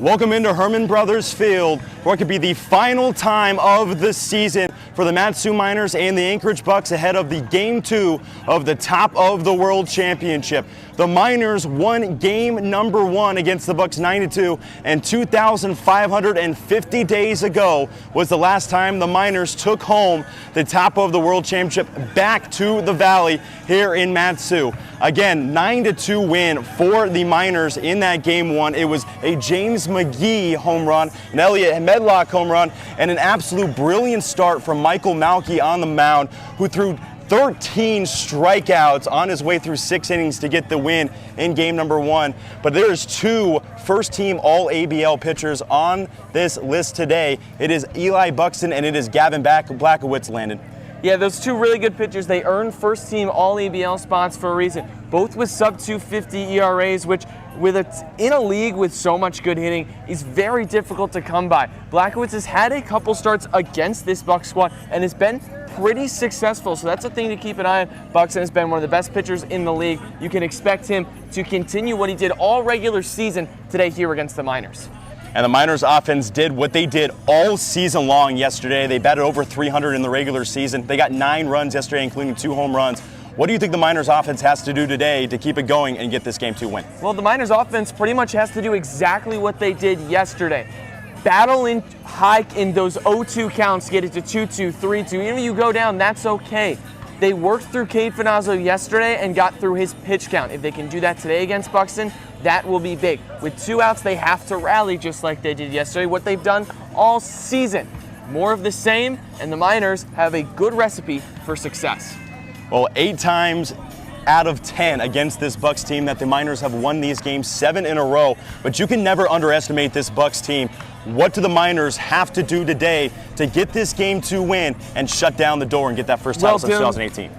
Welcome into Herman Brothers Field for what could be the final time of the season for the Mat-Su Miners and the Anchorage Bucs ahead of the Game 2 of the Top of the World Championship. The Miners won game number 1 against the Bucs 9-2, and 2,550 days ago was the last time the Miners took home the Top of the World Championship back to the Valley here in Mat-Su. Again, 9-2 win for the Miners in that game 1. It was a James McGee home run, an Elliott Medlock home run, and an absolute brilliant start from Michael Malky on the mound, who threw 13 strikeouts on his way through 6 innings to get the win in game number 1. But there's 2 first-team All-ABL pitchers on this list today. It is Eli Buxton and it is Gavin Blackowitz, Landon. Yeah, those 2 really good pitchers, they earned first-team All-ABL spots for a reason. Both with sub-250 ERAs, which in a league with so much good hitting is very difficult to come by. Blackowitz has had a couple starts against this Bucs squad and has been pretty successful, so that's a thing to keep an eye on. Buxton has been one of the best pitchers in the league. You can expect him to continue what he did all regular season today here against the Miners. And the Miners offense did what they did all season long yesterday. They batted over 300 in the regular season. They got 9 runs yesterday, including 2 home runs. What do you think the Miners offense has to do today to keep it going and get this game 2 win? Well, the Miners offense pretty much has to do exactly what they did yesterday. Battle in hike in those 0-2 counts, get it to 2-2, 3-2. Even if you go down, that's okay. They worked through Cade Finazzo yesterday and got through his pitch count. If they can do that today against Buxton, that will be big. With 2 outs, they have to rally just like they did yesterday, what they've done all season. More of the same, and the Miners have a good recipe for success. Well, 8 times out of 10 against this Bucs team that the Miners have won these games, 7 in a row. But you can never underestimate this Bucs team. What do the Miners have to do today to get this game 2 win and shut down the door and get that first title since 2018?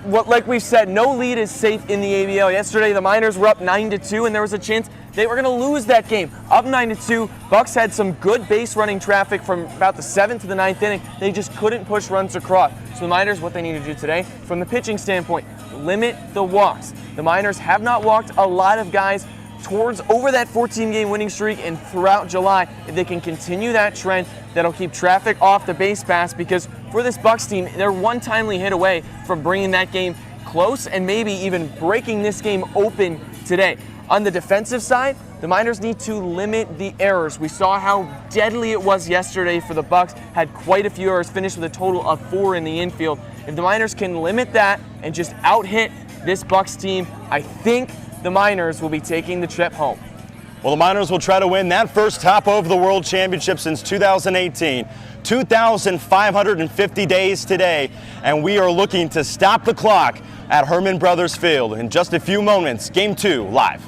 Like we've said, no lead is safe in the ABL. Yesterday, the Miners were up 9-2, and there was a chance they were going to lose that game. Up 9-2, Bucs had some good base running traffic from about the 7th to the 9th inning. They just couldn't push runs across. So the Miners, what they need to do today, from the pitching standpoint, limit the walks. The Miners have not walked a lot of guys towards over that 14-game winning streak and throughout July. If they can continue that trend, that'll keep traffic off the base pass, because for this Bucs team, they're one timely hit away from bringing that game close and maybe even breaking this game open today. On the defensive side, the Miners need to limit the errors. We saw how deadly it was yesterday for the Bucs. Had quite a few errors, finished with a total of 4 in the infield. If the Miners can limit that and just out-hit this Bucs team, I think the Miners will be taking the trip home. Well, the Miners will try to win that first Top of the World Championship since 2018. 2,550 days today, and we are looking to stop the clock at Herman Brothers Field. In just a few moments, Game 2 live.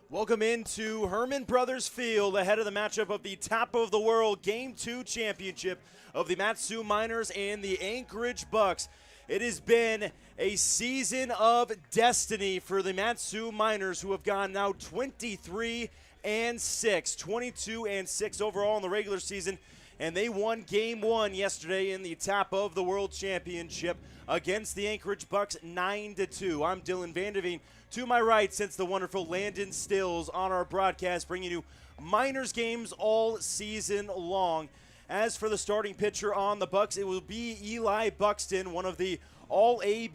Welcome into Herman Brothers Field ahead of the matchup of the Top of the World Game 2 championship of the Mat-Su Miners and the Anchorage Bucs. It has been a season of destiny for the Mat-Su Miners, who have gone now 23-6, 22-6 overall in the regular season, and they won Game 1 yesterday in the Top of the World Championship against the Anchorage Bucs 9-2. I'm Dylan VanderVeen. To my right sits the wonderful Landon Stilz on our broadcast, bringing you Miners games all season long. As for the starting pitcher on the Bucs, it will be Eli Buxton, one of the all-ABL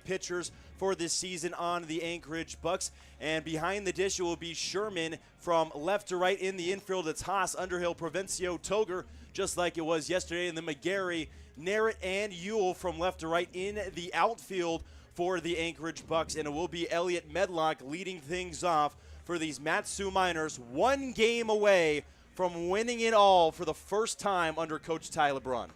pitchers for this season on the Anchorage Bucs. And behind the dish, it will be Sherman from left to right. In the infield, it's Haas, Underhill, Provencio, Toger, just like it was yesterday. And then McGarry, Narrett, and Ewell from left to right in the outfield for the Anchorage Bucs. And it will be Elliot Medlock leading things off for these Mat-Su Miners, one game away from winning it all for the first time under Coach Ty LeBrun.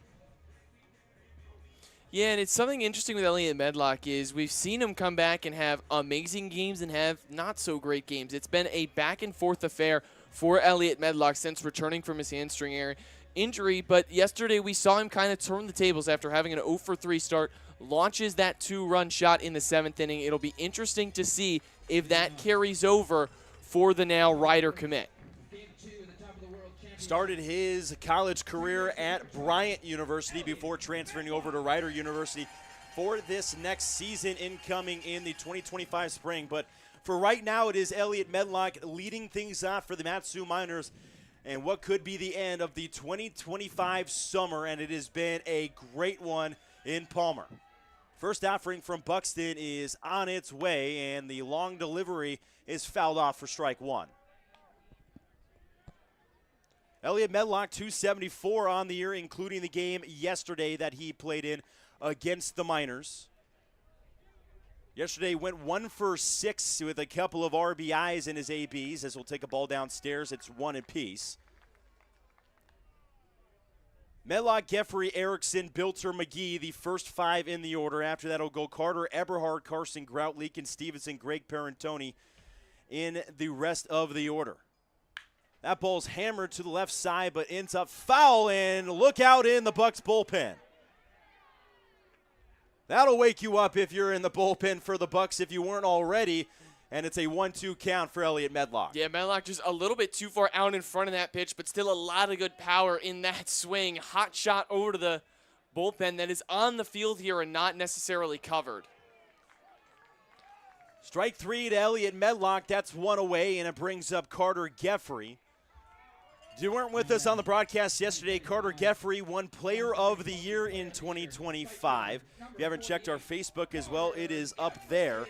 Yeah, and it's something interesting with Elliot Medlock is we've seen him come back and have amazing games and have not so great games. It's been a back and forth affair for Elliot Medlock since returning from his hamstring injury, but yesterday we saw him kind of turn the tables after having an 0-for-3 start, launches that 2-run shot in the 7th inning. It'll be interesting to see if that carries over for the now Ryder commit. Started his college career at Bryant University before transferring over to Rider University for this next season incoming in the 2025 spring. But for right now, it is Elliot Medlock leading things off for the Mat-Su Miners and what could be the end of the 2025 summer, and it has been a great one in Palmer. First offering from Buxton is on its way, and the long delivery is fouled off for strike one. Elliot Medlock, 274 on the year, including the game yesterday that he played in against the Miners. Yesterday went 1-for-6 with a couple of RBIs in his ABs. As we'll take a ball downstairs, it's one apiece. Medlock, Geffrey, Erickson, Bilter, McGee, the first 5 in the order. After that, it'll go Carter, Eberhard, Carson, Grout, Leakin, Stevenson, Greg Parentoni in the rest of the order. That ball's hammered to the left side, but ends up foul, and look out in the Bucs bullpen. That'll wake you up if you're in the bullpen for the Bucs if you weren't already, and it's a 1-2 count for Elliot Medlock. Yeah, Medlock just a little bit too far out in front of that pitch, but still a lot of good power in that swing. Hot shot over to the bullpen that is on the field here and not necessarily covered. Strike 3 to Elliot Medlock. That's one away, and it brings up Carter Geffrey. If you weren't with us on the broadcast yesterday, Carter Geffrey won Player of the Year in 2025. If you haven't checked our Facebook as well, it is up there.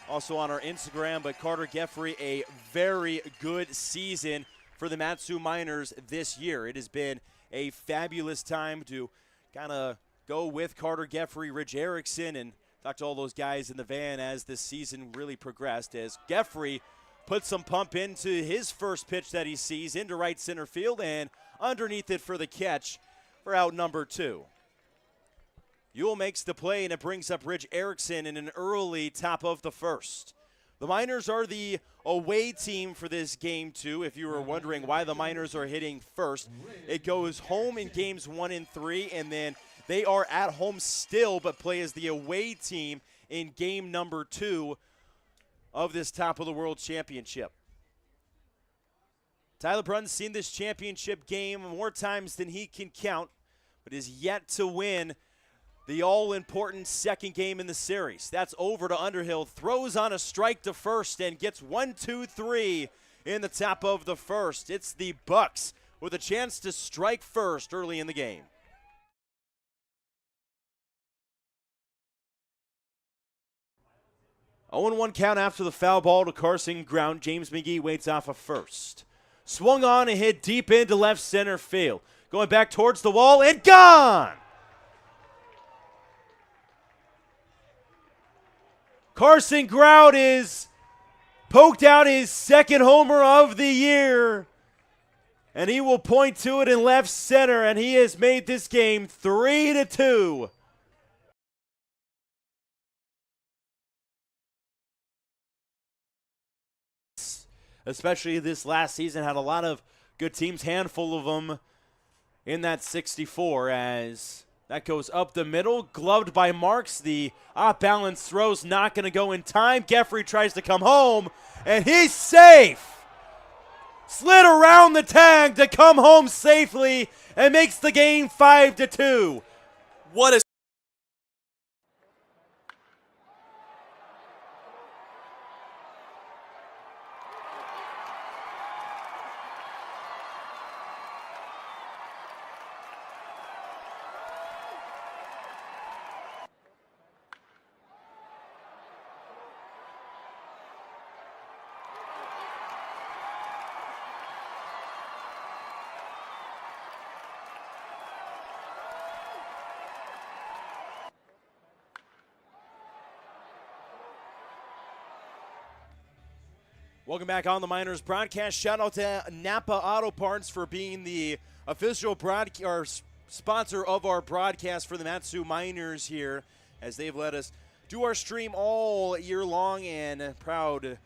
Also on our Instagram, but Carter Geffrey, a very good season for the Mat-Su Miners this year. It has been a fabulous time to kind of go with Carter Geffrey, Rich Erickson, and talk to all those guys in the van as this season really progressed, as Geffrey put some pump into his first pitch that he sees into right center field and underneath it for the catch for out number 2. Ewell makes the play, and it brings up Rich Erickson in an early top of the first. The Miners are the away team for this Game 2. If you were wondering why the Miners are hitting first, it goes home in games 1 and 3, and then they are at home still but play as the away team in game number 2 of this Top of the World Championship. Ty LeBrun's seen this championship game more times than he can count, but is yet to win the all-important second game in the series. That's over to Underhill, throws on a strike to first and gets 1-2-3 in the top of the first. It's the Bucs with a chance to strike first early in the game. 0-1 count after the foul ball to Carson Ground. James McGee waits off a first. Swung on and hit deep into left center field. Going back towards the wall and gone! Carson Grout is poked out his second homer of the year. And he will point to it in left center, and he has made this game 3-2. especially this last season. Had a lot of good teams, handful of them in that 64 as that goes up the middle, gloved by Marks. The off-balance throw's not going to go in time. Geffrey tries to come home, and he's safe. Slid around the tag to come home safely and makes the game 5-2. What a Welcome back on the Miners broadcast. Shout out to Napa Auto Parts for being the official sponsor of our broadcast for the Mat-Su Miners here, as they've let us do our stream all year long, and proud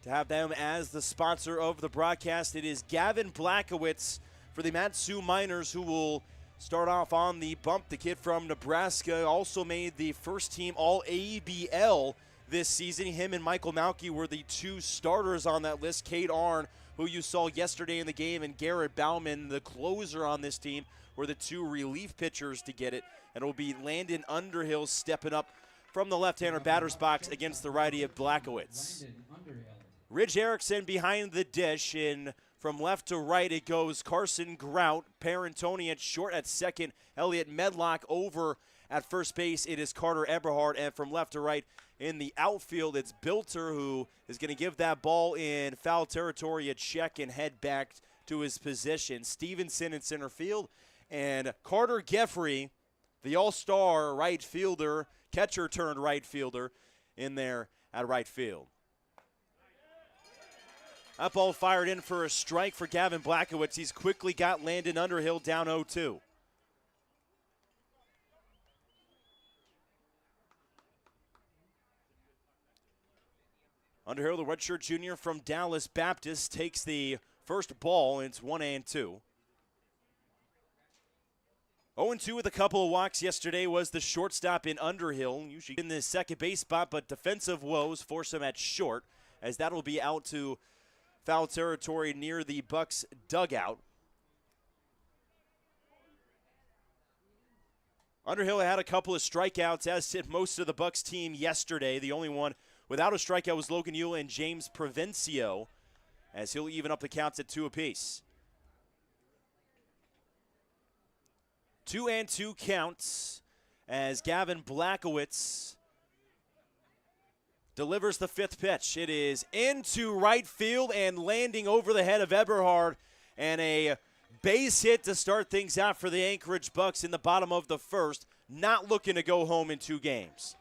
to have them as the sponsor of the broadcast. It is Gavin Blackowitz for the Mat-Su Miners who will start off on the bump. The kid from Nebraska also made the first team All-ABL this season. Him and Michael Malky were the two starters on that list. Cade Arn, who you saw yesterday in the game, and Garrett Bauman, the closer on this team, were the two relief pitchers to get it. And it will be Landon Underhill stepping up from the left-hander batter's box against the righty of Blackowitz. Ridge Erickson behind the dish, and from left to right it goes Carson Grout, Perantoni at short, at second Elliot Medlock, over at first base it is Carter Eberhard, and from left to right in the outfield it's Bilter, who is going to give that ball in foul territory a check and head back to his position. Stevenson in center field, and Carter Geffrey, the all-star right fielder, catcher turned right fielder, in there at right field. That ball fired in for a strike for Gavin Blackowitz. He's quickly got Landon Underhill down 0-2. Underhill, the redshirt junior from Dallas Baptist, takes the first ball, and it's 1-2. 0-2 with a couple of walks yesterday was the shortstop in Underhill, usually in the second base spot, but defensive woes force him at short, as that'll be out to foul territory near the Bucs dugout. Underhill had a couple of strikeouts, as did most of the Bucs team yesterday. The only one without a strikeout was Logan Eula and James Provencio, as he'll even up the counts at 2 apiece. 2-2 counts as Gavin Blackowitz delivers the fifth pitch. It is into right field and landing over the head of Eberhard, and a base hit to start things out for the Anchorage Bucs in the bottom of the first, not looking to go home in 2 games.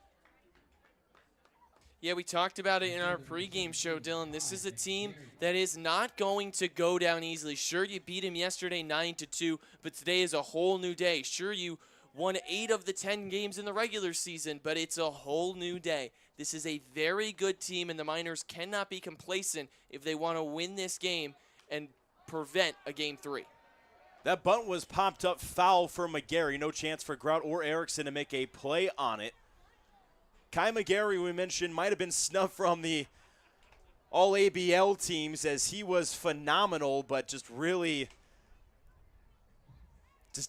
Yeah, we talked about it in our pregame show, Dylan. This is a team that is not going to go down easily. Sure, you beat him yesterday 9-2, but today is a whole new day. Sure, you won 8 of the 10 games in the regular season, but it's a whole new day. This is a very good team, and the Miners cannot be complacent if they want to win this game and prevent a Game 3. That bunt was popped up foul for McGarry. No chance for Grout or Erickson to make a play on it. Kai McGarry, we mentioned, might have been snubbed from the All-ABL teams, as he was phenomenal, but just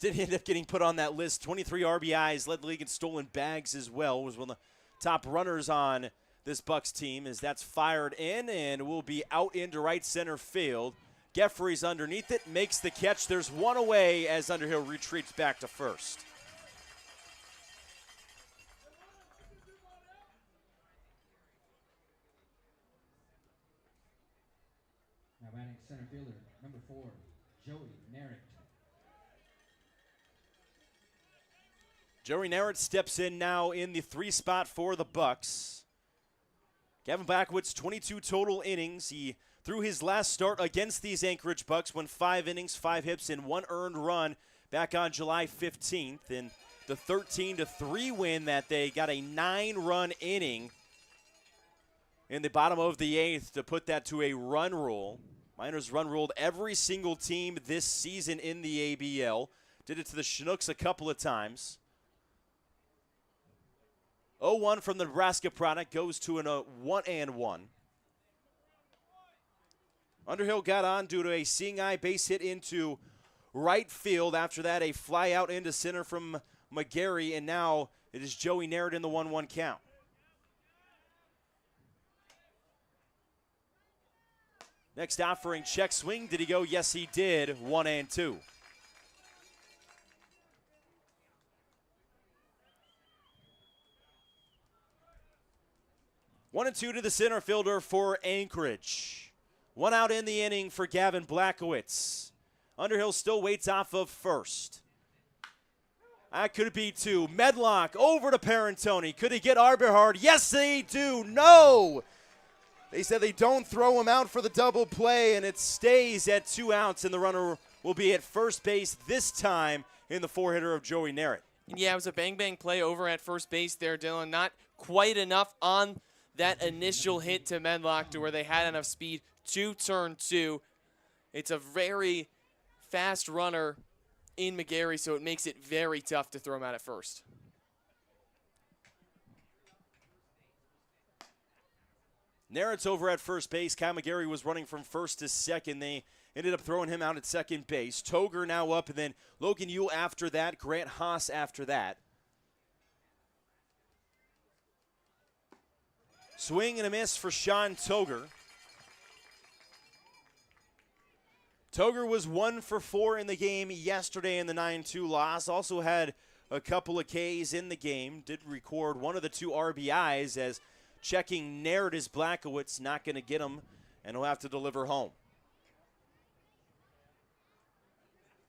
didn't end up getting put on that list. 23 RBIs, led the league in stolen bags as well, was one of the top runners on this Bucs team, as that's fired in and will be out into right center field. Geffrey's underneath it, makes the catch. There's one away as Underhill retreats back to first. Now batting center fielder, number 4, Joey Narrett. Joey Narrett steps in now in the 3 spot for the Bucs. Gavin Blackowitz, 22 total innings. He threw his last start against these Anchorage Bucs, went 5 innings, 5 hits, and 1 earned run back on July 15th. In the 13-3 win that they got a 9-run inning in the bottom of the 8th to put that to a run rule. Miners run ruled every single team this season in the ABL. Did it to the Chinooks a couple of times. 0-1 from the Nebraska product goes to a 1-1. Underhill got on due to a seeing eye base hit into right field. After that, a fly out into center from McGarry, and now it is Joey Narrett in the 1-1 count. Next offering, check swing. Did he go? Yes, he did. 1-2. One and two to the center fielder for Anchorage. One out in the inning for Gavin Blackowitz. Underhill still waits off of first. That could be two. Medlock over to Parentoni. Could he get Arbehard? Yes, they do. No! They said they don't throw him out for the double play, and it stays at 2 outs, and the runner will be at first base this time in the 4-hitter of Joey Narrett. Yeah, it was a bang-bang play over at first base there, Dylan. Not quite enough on that initial hit to Medlock to where they had enough speed to turn 2. It's a very fast runner in McGarry, so it makes it very tough to throw him out at first. Narrett's over at first base. Kyle McGarry was running from first to second. They ended up throwing him out at second base. Toger now up, and then Logan Yule after that. Grant Haas after that. Swing and a miss for Sean Toger. Toger was 1 for 4 in the game yesterday in the 9-2 loss. Also had a couple of Ks in the game. Did record one of the 2 RBIs as checking Narrett is Blackowitz, not going to get him, and he'll have to deliver home.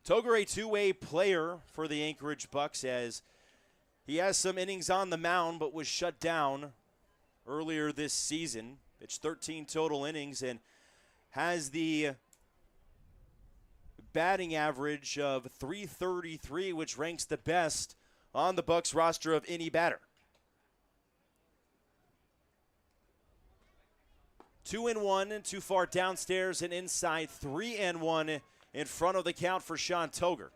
Toger, a two-way player for the Anchorage Bucs, as he has some innings on the mound but was shut down earlier this season. Pitched 13 total innings and has the batting average of .333, which ranks the best on the Bucs roster of any batter. 2-1 and too far downstairs and inside. 3-1 in front of the count for Sean Toger.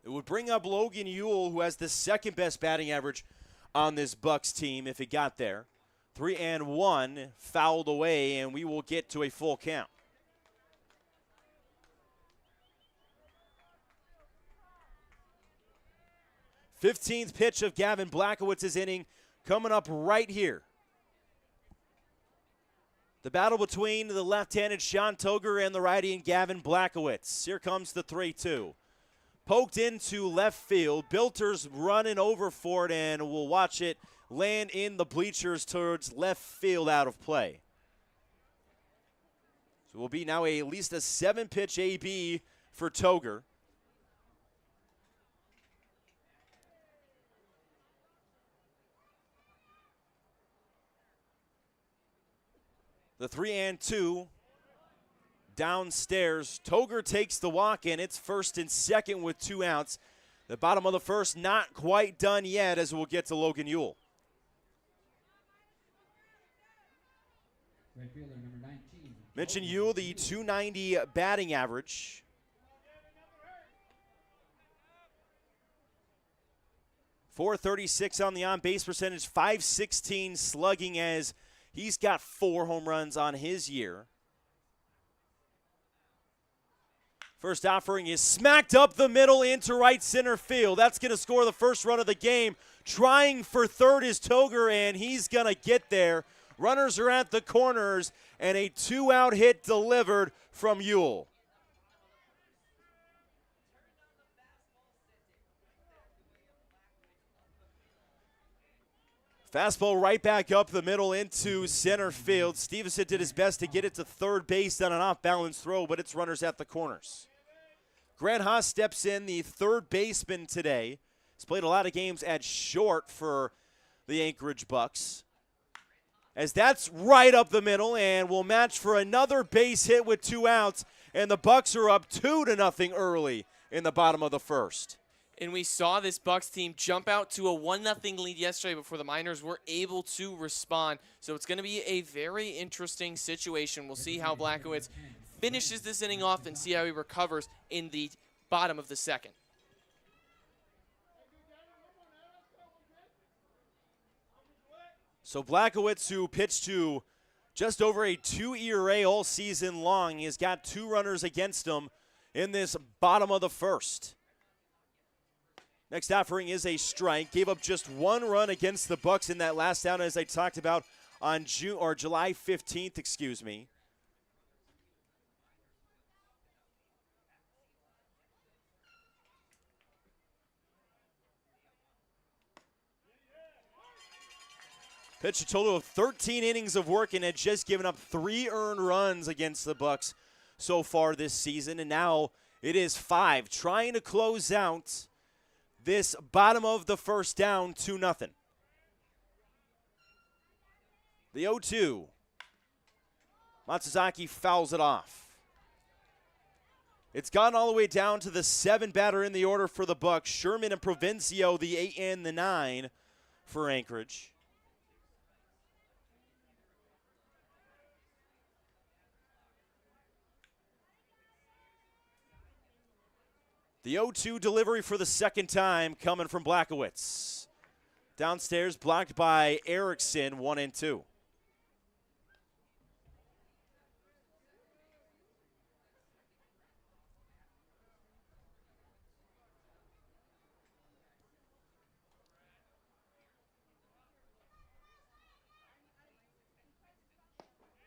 It would bring up Logan Yule, who has the second best batting average on this Bucs team if it got there. 3-1 fouled away, and we will get to a full count. Fifteenth pitch of Gavin Blackowitz's inning coming up right here. The battle between the left-handed Sean Toger and the righty and Gavin Blackowitz. Here comes the 3-2. Poked into left field. Bilter's running over for it, and we'll watch it land in the bleachers towards left field out of play. So it will be now at least a 7-pitch AB for Toger. The 3-2 downstairs. Toger takes the walk, and it's first and second with 2 outs. The bottom of the first not quite done yet, as we'll get to Logan Yule. Right fielder, number 19. Mention Yule, the .290 batting average. .436 on the on-base percentage, .516 slugging, as he's got 4 home runs on his year. First offering is smacked up the middle into right center field. That's going to score the first run of the game. Trying for third is Toger, and he's going to get there. Runners are at the corners, and a 2-out hit delivered from Yule. Fastball right back up the middle into center field. Stevenson did his best to get it to third base on an off-balance throw, but it's runners at the corners. Grant Haas steps in, the third baseman today. He's played a lot of games at short for the Anchorage Bucs. As that's right up the middle, and will match for another base hit with 2 outs, and the Bucs are up 2-0 early in the bottom of the first. And we saw this Bucs team jump out to a 1-0 lead yesterday before the Miners were able to respond. So it's going to be a very interesting situation. We'll see how Blackowitz finishes this inning off and see how he recovers in the bottom of the second. So Blackowitz, who pitched to just over a 2 ERA all season long, he has got 2 runners against him in this bottom of the first. Next offering is a strike. Gave up just 1 run against the Bucs in that last out, as I talked about on July 15th, excuse me. Pitched a total of 13 innings of work and had just given up 3 earned runs against the Bucs so far this season, and now it is 5, trying to close out this bottom of the first down 2-0. The 0-2. Matsuzaki fouls it off. It's gone all the way down to the 7 batter in the order for the Bucs. Sherman and Provencio, the 8 and the 9 for Anchorage. The 0-2 delivery for the second time coming from Blackowitz. Downstairs, blocked by Erickson, 1-2.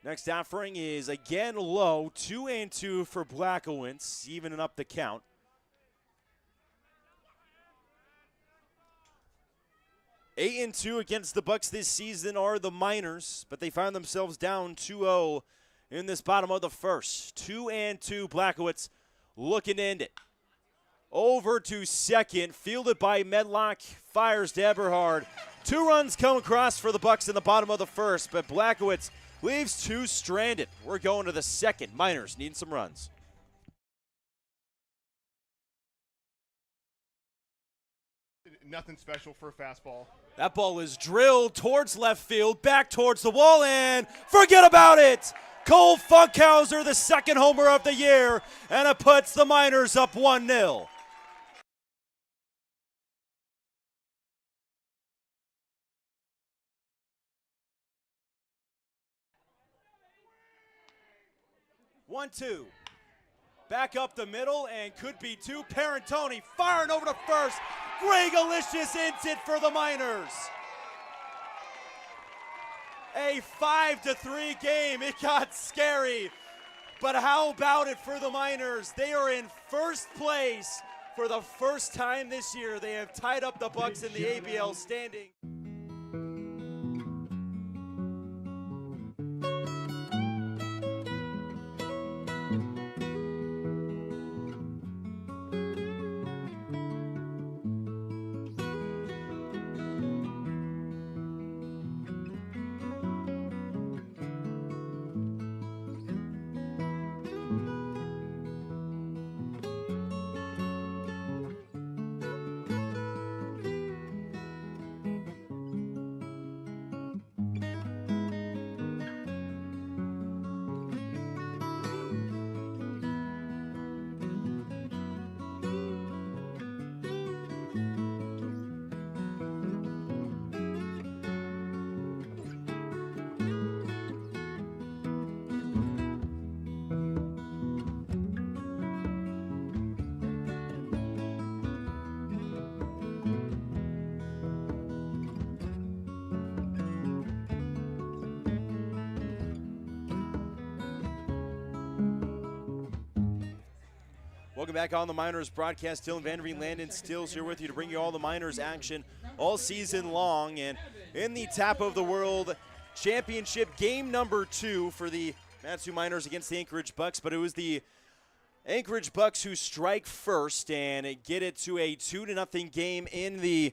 Next offering is again low, 2-2 for Blackowitz, evening up the count. Eight and 2 against the Bucs this season are the Miners, but they find themselves down 2-0 in this bottom of the first. 2-2, Blackowitz looking to end it. Over to second, fielded by Medlock, fires to Eberhard. 2 runs come across for the Bucs in the bottom of the first, but Blackowitz leaves 2 stranded. We're going to the second. Miners need some runs. Nothing special for a fastball. That ball is drilled towards left field, back towards the wall, and forget about it! Cole Funkhauser, the second homer of the year, and it puts the Miners up 1-0. One, two. Back up the middle, and could be 2. Parentoni firing over to first. Gregalicious ends it for the Miners. A 5-3 game. It got scary. But how about it for the Miners? They are in first place for the first time this year. They have tied up the Bucs in the ABL standing. Welcome back on the Miners broadcast. Dylan VanderVeen, Landon, Stilz here with you to bring you all the Miners action all season long. And in the Tap of the World Championship, game number 2 for the Matsu Miners against the Anchorage Bucs. But it was the Anchorage Bucs who strike first and get it to a 2-0 game in the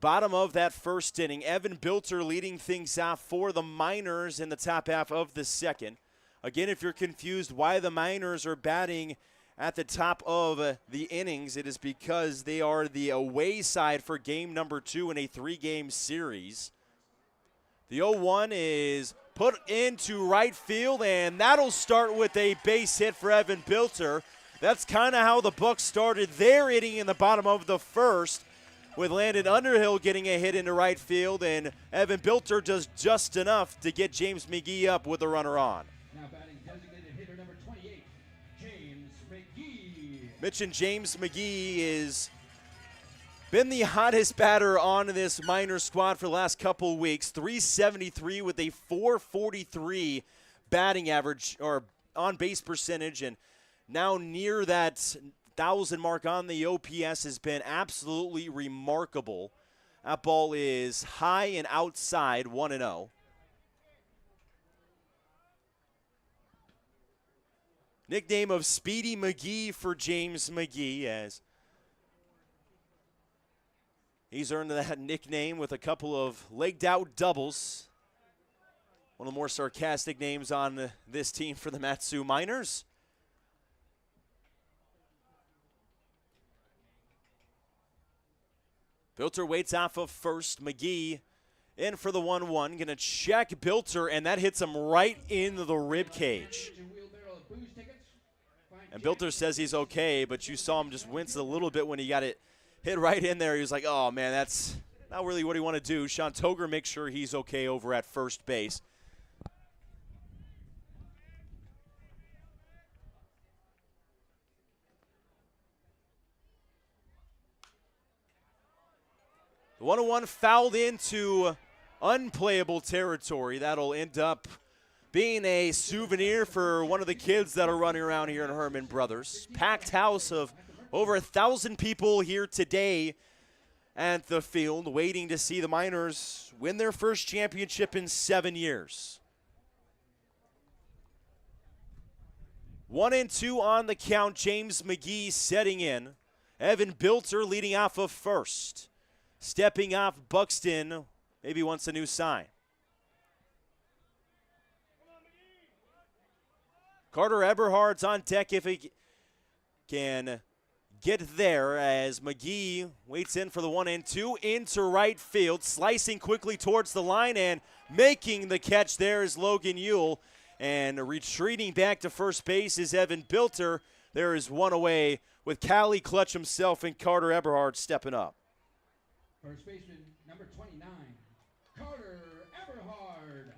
bottom of that first inning. Evan Bilter leading things off for the Miners in the top half of the second. Again, if you're confused why the Miners are batting at the top of the innings, it is because they are the away side for game number 2 in a 3-game series. The 0-1 is put into right field, and that'll start with a base hit for Evan Bilter. That's kind of how the Bucs started their inning in the bottom of the first, with Landon Underhill getting a hit into right field, and Evan Bilter does just enough to get James McGee up with a runner on. Now batting designated hitter number 28, James McGee. Mentioned James McGee is been the hottest batter on this minor squad for the last couple weeks. 373 with a 443 batting average or on base percentage, and now near that 1,000 mark on the OPS has been absolutely remarkable. That ball is high and outside, 1-0. Nickname of Speedy McGee for James McGee, as he's earned that nickname with a couple of legged out doubles. One of the more sarcastic names on this team for the Mat-Su Miners. Bilter waits off of first. McGee in for the 1-1. Gonna check Bilter, and that hits him right in the rib cage. And Bilter says he's okay, but you saw him just wince a little bit when he got it hit right in there. He was like, oh, man, that's not really what he want to do. Sean Toger makes sure he's okay over at first base. The 1-1 fouled into unplayable territory. That'll end up being a souvenir for one of the kids that are running around here in Herman Brothers. Packed house of over 1,000 people here today at the field waiting to see the Miners win their first championship in 7 years. 1-2 on the count. James McGee setting in. Evan Bilter leading off of first. Stepping off Buxton, maybe wants a new sign. Carter Eberhard's on deck if he can get there, as McGee waits in for the 1-2 into right field, slicing quickly towards the line, and making the catch there is Logan Ewell, and retreating back to first base is Evan Bilter. There is one away with Callie Clutch himself and Carter Eberhard stepping up. First baseman number 29, Carter Eberhard.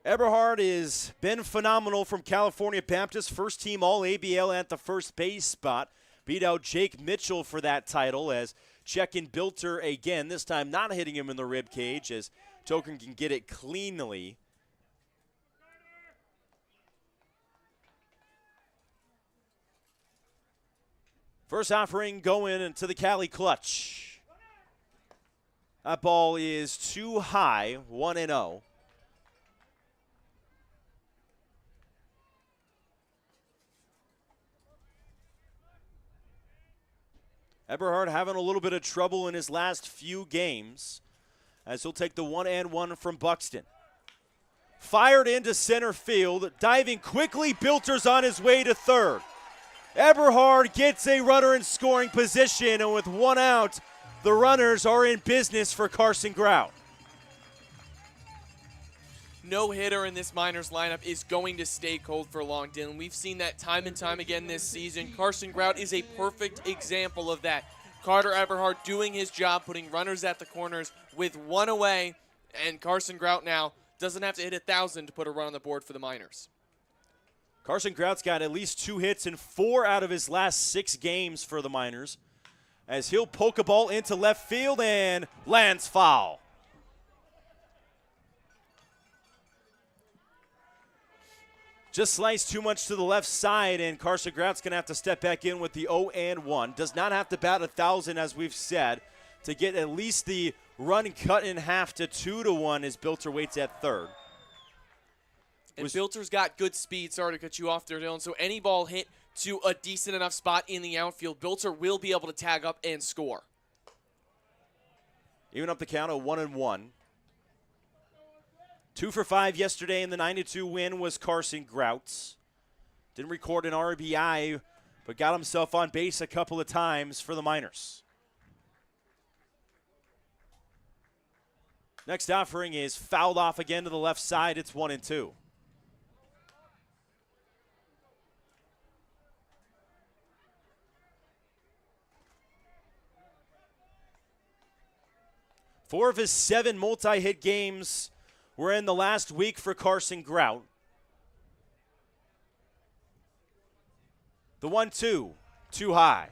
Eberhard has been phenomenal from California Baptist, first team All-ABL at the first base spot. Beat out Jake Mitchell for that title, as checking Bilter again, this time not hitting him in the rib cage, as Token can get it cleanly. First offering going into the Cali Clutch. That ball is too high, 1-0. Eberhard having a little bit of trouble in his last few games, as he'll take the 1-1 from Buxton. Fired into center field, diving quickly, Bilter's on his way to third. Eberhard gets a runner in scoring position, and with one out, the runners are in business for Carson Grout. No hitter in this Miners lineup is going to stay cold for long, Dylan. We've seen that time and time again this season. Carson Grout is a perfect example of that. Carter Eberhard doing his job, putting runners at the corners with one away, and Carson Grout now doesn't have to hit 1,000 to put a run on the board for the Miners. Carson Grout's got at least 2 hits in 4 out of his last 6 games for the Miners, as he'll poke a ball into left field and lands foul. Just sliced too much to the left side, and Carson Grout's going to have to step back in with the 0-1. Does not have to bat 1,000, as we've said, to get at least the run cut in half to 2-1 as Bilter waits at third. And Bilter's got good speed. Sorry to cut you off there, Dylan. So any ball hit to a decent enough spot in the outfield, Bilter will be able to tag up and score. Even up the count of 1-1. 2 for 5 yesterday in the 9-2 win was Carson Grouts. Didn't record an RBI, but got himself on base a couple of times for the Miners. Next offering is fouled off again to the left side. It's 1-2. Four of his 7 multi-hit games were in the last week for Carson Grout. The 1-2, too high.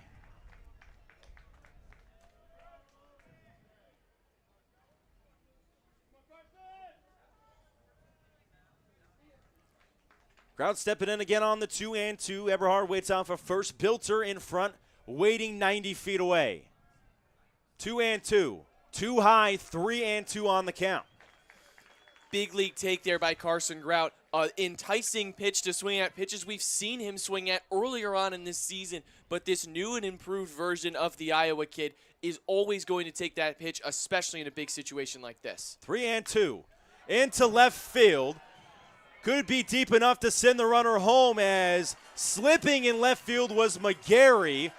Grout stepping in again on the 2-2. Eberhard waits out for first. Bilter in front, waiting 90 feet away. 2-2. Too high, 3-2 on the count. Big league take there by Carson Grout. Enticing pitch to swing at, pitches we've seen him swing at earlier on in this season, but this new and improved version of the Iowa kid is always going to take that pitch, especially in a big situation like this. 3-2 into left field. Could be deep enough to send the runner home, as slipping in left field was McGarry.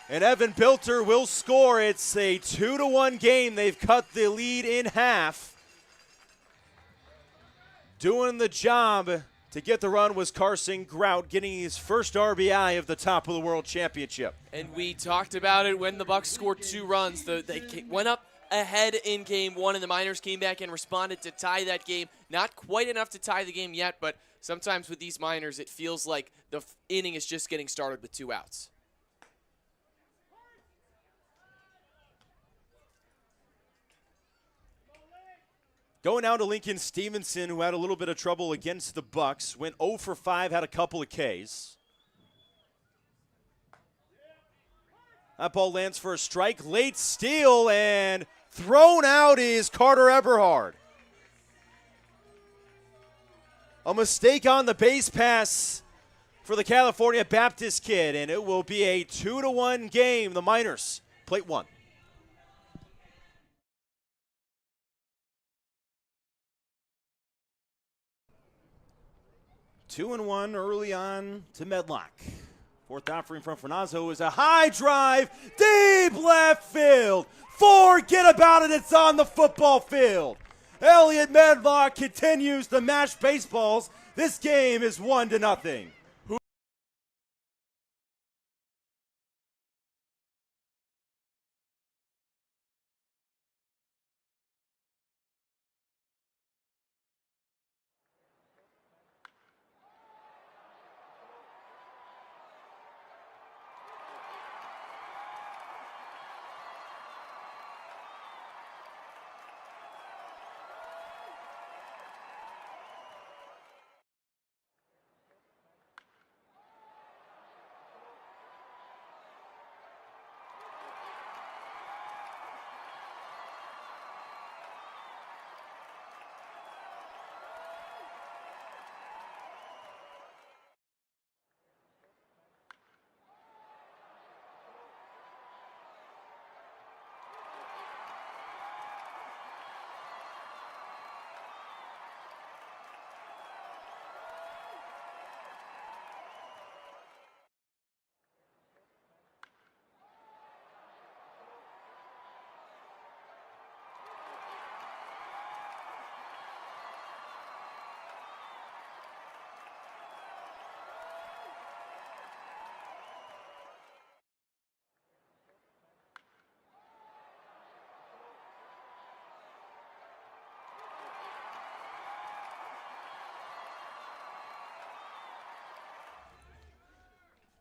And Evan Bilter will score. It's a 2-1 game. They've cut the lead in half. Doing the job to get the run was Carson Grout, getting his first RBI of the top of the World Championship. And we talked about it when the Bucs scored 2 runs. They went up ahead in game 1, and the Miners came back and responded to tie that game. Not quite enough to tie the game yet, but sometimes with these Miners, it feels like the inning is just getting started with 2 outs. Going out to Lincoln Stevenson, who had a little bit of trouble against the Bucs. Went 0 for 5, had a couple of Ks. That ball lands for a strike. Late steal, and thrown out is Carter Eberhard. A mistake on the base pass for the California Baptist kid, and it will be a 2-1 game. The Miners, plate 1. Two and 1 early on to Medlock. Fourth offering from Fernazzo is a high drive, deep left field. Forget about it, it's on the football field. Elliot Medlock continues to mash baseballs. This game is 1-0.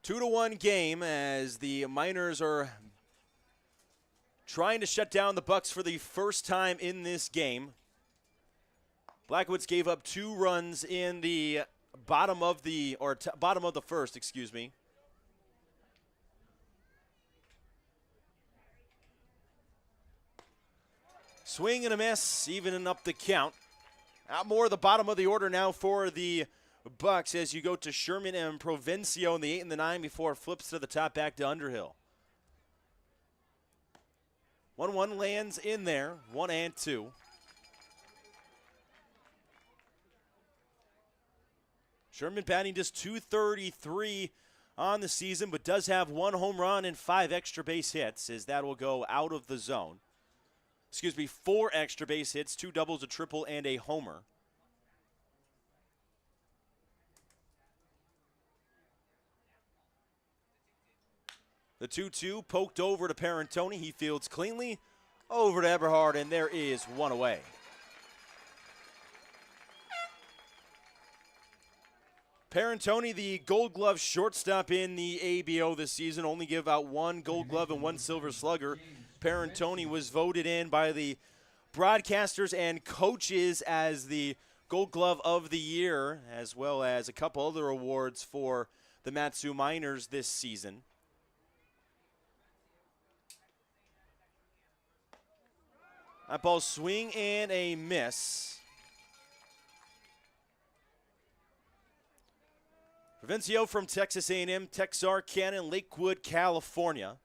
Two to 1 game as the Miners are trying to shut down the Bucs for the first time in this game. Blackwoods gave up 2 runs in the bottom of the first, excuse me. Swing and a miss, evening up the count. Out more the bottom of the order now for the Bucs as you go to Sherman and Provencio in the 8 and the 9 before it flips to the top back to Underhill. 1-1 lands in there, 1-2. Sherman batting just .233 on the season, but does have 1 home run and 5 extra base hits, as that will go out of the zone. 4 extra base hits, 2 doubles, a triple, and a homer. The 2-2 poked over to Parentoni. He fields cleanly over to Eberhard, and there is 1 away. Parentoni, the Gold Glove shortstop in the ABO this season, only give out 1 Gold Glove and 1 Silver Slugger. Parentoni was voted in by the broadcasters and coaches as the Gold Glove of the Year, as well as a couple other awards for the Mat-Su Miners this season. That ball swing and a miss. Provencio from Texas A&M, Texarkana, Lakewood, California.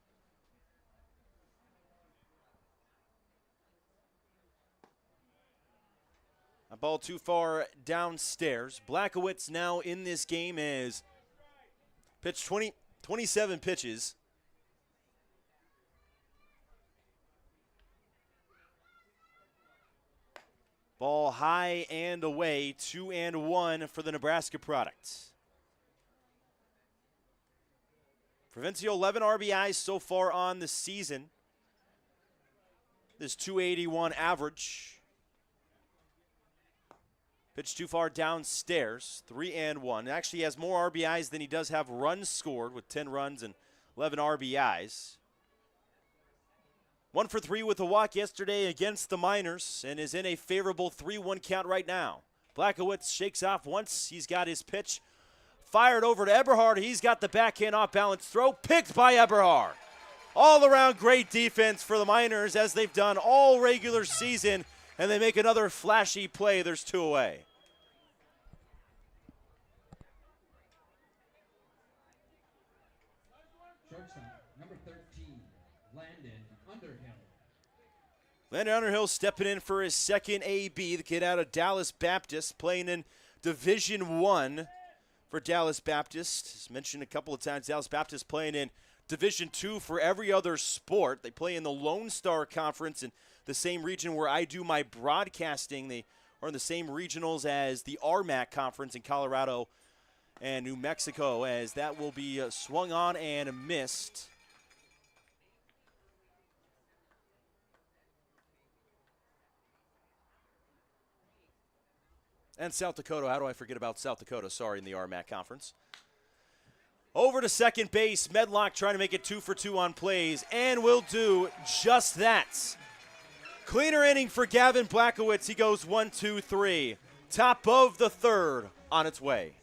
A ball too far downstairs. Blackowitz now in this game is pitched 27 pitches. Ball high and away, 2-1 for the Nebraska product. Provencio 11 RBIs so far on the season. This .281 average. Pitch too far downstairs, 3-1. Actually has more RBIs than he does have runs scored, with 10 runs and 11 RBIs. 1 for 3 with a walk yesterday against the Miners and is in a favorable 3-1 count right now. Blackowitz shakes off once. He's got his pitch fired over to Eberhard. He's got the backhand off-balance throw picked by Eberhard. All around great defense for the Miners, as they've done all regular season, and they make another flashy play. There's 2 away. Shortstop, number 13, Landon Underhill. Landon Underhill stepping in for his second AB, the kid out of Dallas Baptist, playing in Division I for Dallas Baptist. As mentioned a couple of times, Dallas Baptist playing in Division II for every other sport. They play in the Lone Star Conference in the same region where I do my broadcasting. They are in the same regionals as the RMAC Conference in Colorado and New Mexico, as that will be swung on and missed. And South Dakota. How do I forget about South Dakota? Sorry, in the RMAC Conference. Over to second base. Medlock trying to make it 2 for 2 on plays, and will do just that. Cleaner inning for Gavin Blackowitz. He goes 1, 2, 3. Top of the third on its way.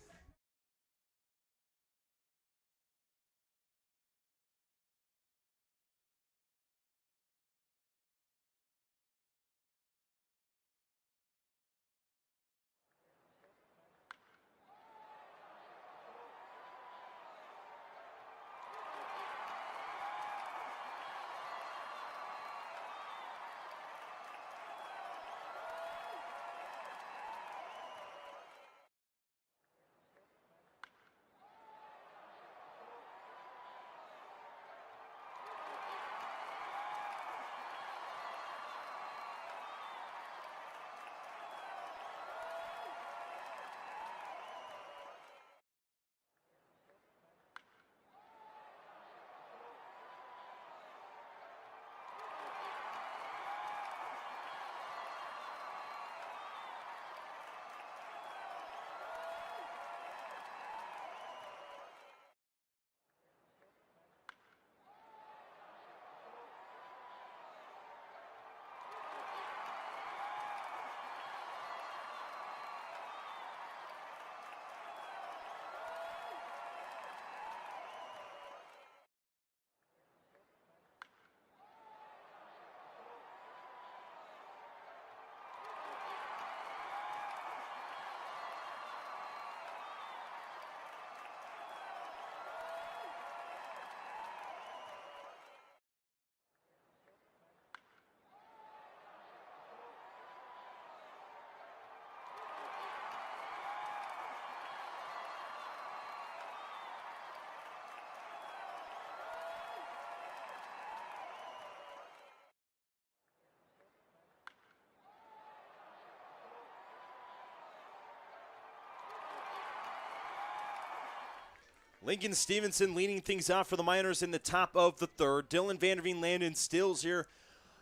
Lincoln Stevenson leading things off for the Miners in the top of the third. Dylan VanderVeen, Landon, Stilz here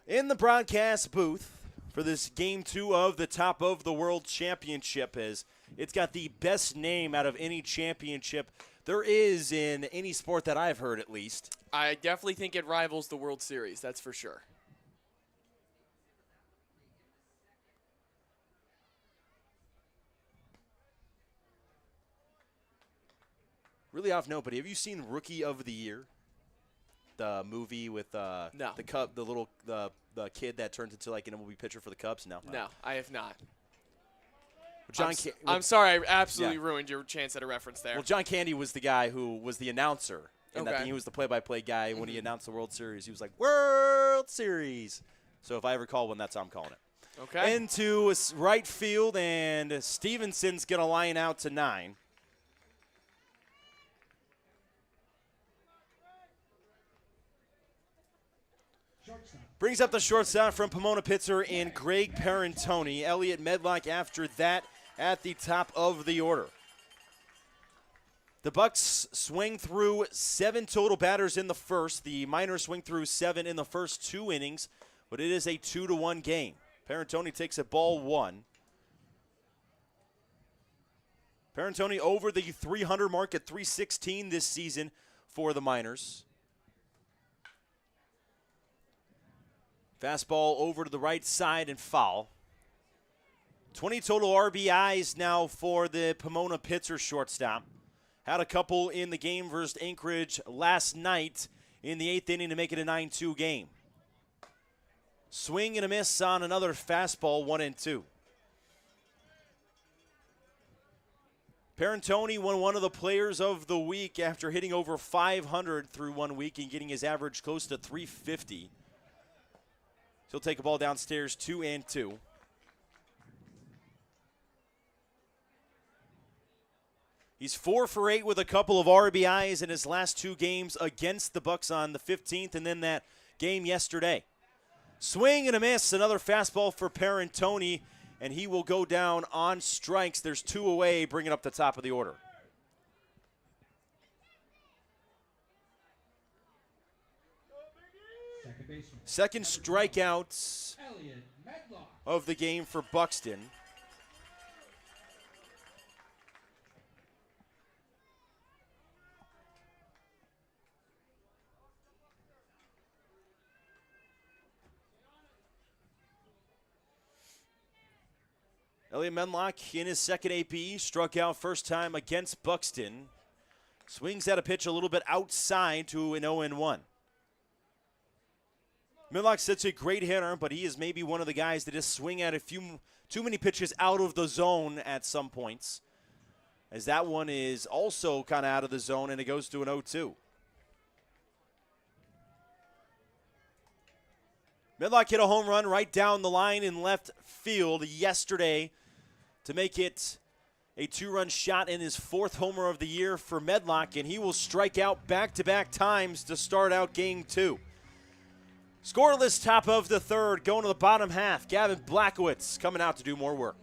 in the broadcast booth for this Game 2 of the Top of the World Championship. As it's got the best name out of any championship there is in any sport that I've heard, at least. I definitely think it rivals the World Series, that's for sure. Really off note, but have you seen Rookie of the Year? The movie with No. the kid that turns into like an MLB pitcher for the Cubs? No. No, I have not. I'm sorry, I absolutely ruined your chance at a reference there. Well, John Candy was the guy who was the announcer. And Okay. he was the play-by-play guy. When he announced the World Series, he was like, World Series. So if I ever call one, that's how I'm calling it. Okay. Into right field, and Stevenson's going to line out to 9. Brings up the shortstop from Pomona pitcher in Greg Parentoni. Elliot Medlock after that at the top of the order. The Bucs swing through 7 total batters in the first. The Miners swing through 7 in the first 2 innings, but it is a 2-1 game. Parentoni takes a ball 1. Parentoni over the 300 mark at 316 this season for the Miners. Fastball over to the right side and foul. 20 total RBIs now for the Pomona pitcher shortstop. Had a couple in the game versus Anchorage last night in the 8th inning to make it a 9-2 game. Swing and a miss on another fastball, 1-2. Parentoni won one of the players of the week after hitting over 500 through 1 week and getting his average close to 350. He'll take a ball downstairs, 2-2. He's 4 for 8 with a couple of RBIs in his last 2 games against the Bucs on the 15th and then that game yesterday. Swing and a miss, another fastball for Parentoni, and he will go down on strikes. There's 2 away, bringing up the top of the order. Second strikeout of the game for Buxton. Elliot Medlock in his second AP, struck out first time against Buxton. Swings at a pitch a little bit outside to an 0-1. Medlock's such a great hitter, but he is maybe one of the guys that just swing at a few too many pitches out of the zone at some points. As that one is also kind of out of the zone, and it goes to an 0-2. Medlock hit a home run right down the line in left field yesterday to make it a 2-run shot in his 4th homer of the year for Medlock, and he will strike out back-to-back times to start out Game 2. Scoreless top of the third, going to the bottom half. Gavin Blackowitz coming out to do more work.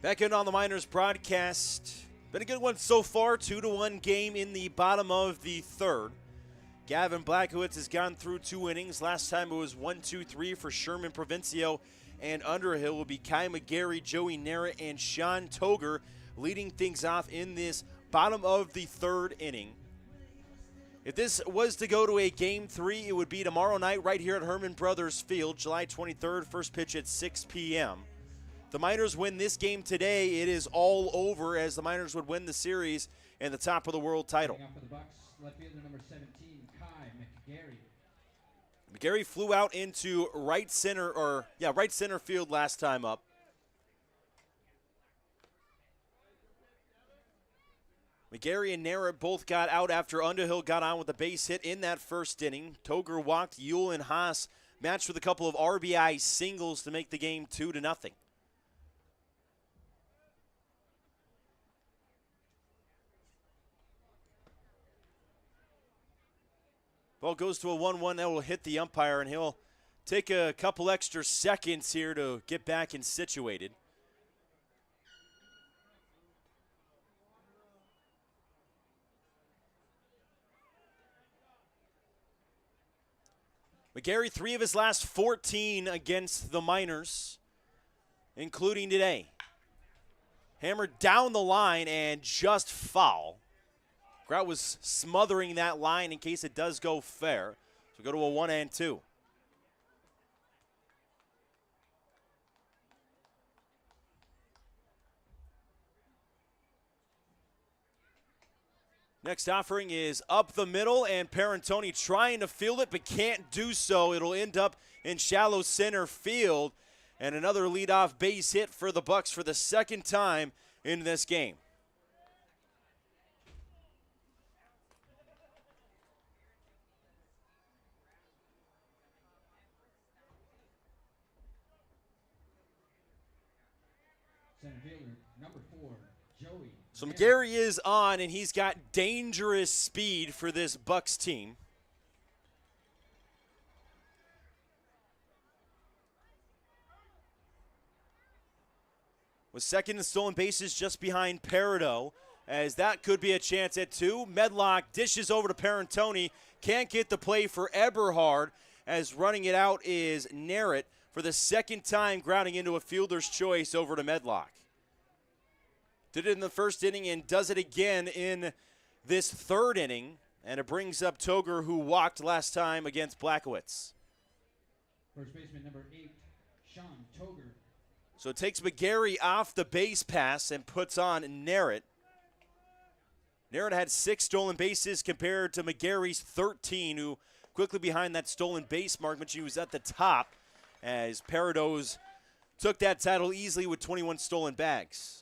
Back in on the Miners broadcast. Been a good one so far, 2-1 game in the bottom of the third. Gavin Blackowitz has gone through 2 innings. Last time it was 1-2-3 for Sherman Provincio and Underhill. Will be Kai McGarry, Joey Nara, and Sean Toger leading things off in this bottom of the 3rd inning. If this was to go to a Game 3, it would be tomorrow night right here at Herman Brothers Field, July 23rd, first pitch at 6 p.m. The Miners win this game today, it is all over, as the Miners would win the series and the top of the world title. Coming up for the Bucs, left fielder number 17, Kai McGarry. McGarry flew out into right center field last time up. McGarry and Nara both got out after Underhill got on with a base hit in that first inning. Toger walked. Yule and Haas matched with a couple of RBI singles to make the game 2-0. Ball goes to a 1-1. That will hit the umpire, and he'll take a couple extra seconds here to get back and situated. McGarry, 3 of his last 14 against the Miners, including today. Hammered down the line and just foul. Grout was smothering that line in case it does go fair. So go to a 1-2. Next offering is up the middle, and Parentoni trying to field it but can't do so. It'll end up in shallow center field, and another leadoff base hit for the Bucs for the 2nd time in this game. Center fielder number 4, Joey. So McGarry is on, and he's got dangerous speed for this Bucs team. Was second in stolen bases just behind Peridot, as that could be a chance at 2. Medlock dishes over to Parentoni. Can't get the play for Eberhard, as running it out is Narrett for the 2nd time, grounding into a fielder's choice over to Medlock. Did it in the first inning and does it again in this 3rd inning. And it brings up Toger, who walked last time against Blackowitz. First baseman number 8, Sean Toger. So it takes McGarry off the base pass and puts on Narrett. Narrett had 6 stolen bases compared to McGarry's 13, who quickly behind that stolen base mark, but she was at the top, as Peridot took that title easily with 21 stolen bags.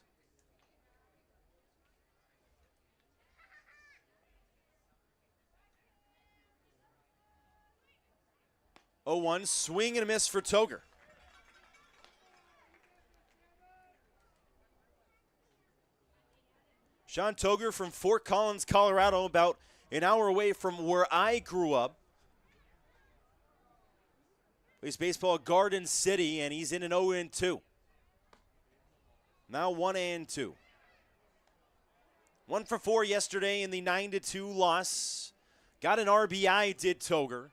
0-1, swing and a miss for Toger. Sean Toger from Fort Collins, Colorado, about an hour away from where I grew up. Plays baseball at Garden City, and he's in an 0-2. Now 1-2. 1 for 4 yesterday in the 9-2 loss. Got an RBI, did Toger.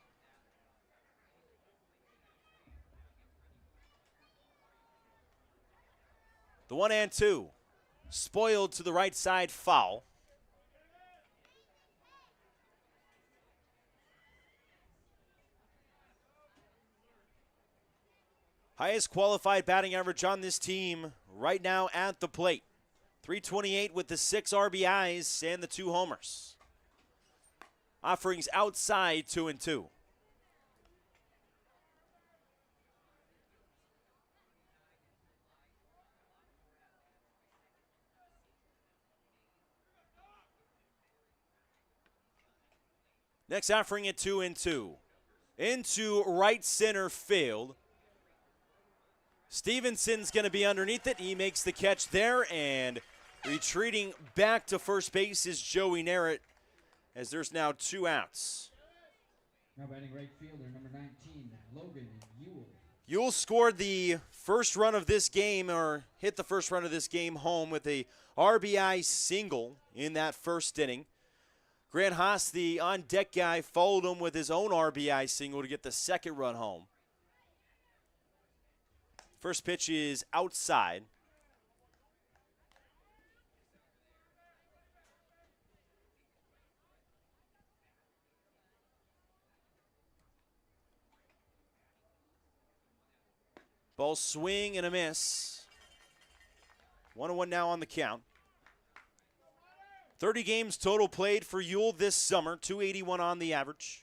The 1-2, spoiled to the right side, foul. Highest qualified batting average on this team right now at the plate. 328 with the 6 RBIs and the 2 homers. Offerings outside 2-2. Next offering at 2-2. Into right center field. Stevenson's going to be underneath it. He makes the catch there, and retreating back to first base is Joey Narrett, as there's now 2 outs. Now batting right fielder number 19, Logan Ewell. Ewell scored the first run of this game, or hit the first run of this game home with a RBI single in that first inning. Grant Haas, the on-deck guy, followed him with his own RBI single to get the second run home. First pitch is outside. Ball swing and a miss. 1-1 now on the count. 30 games total played for Ewell this summer, 281 on the average.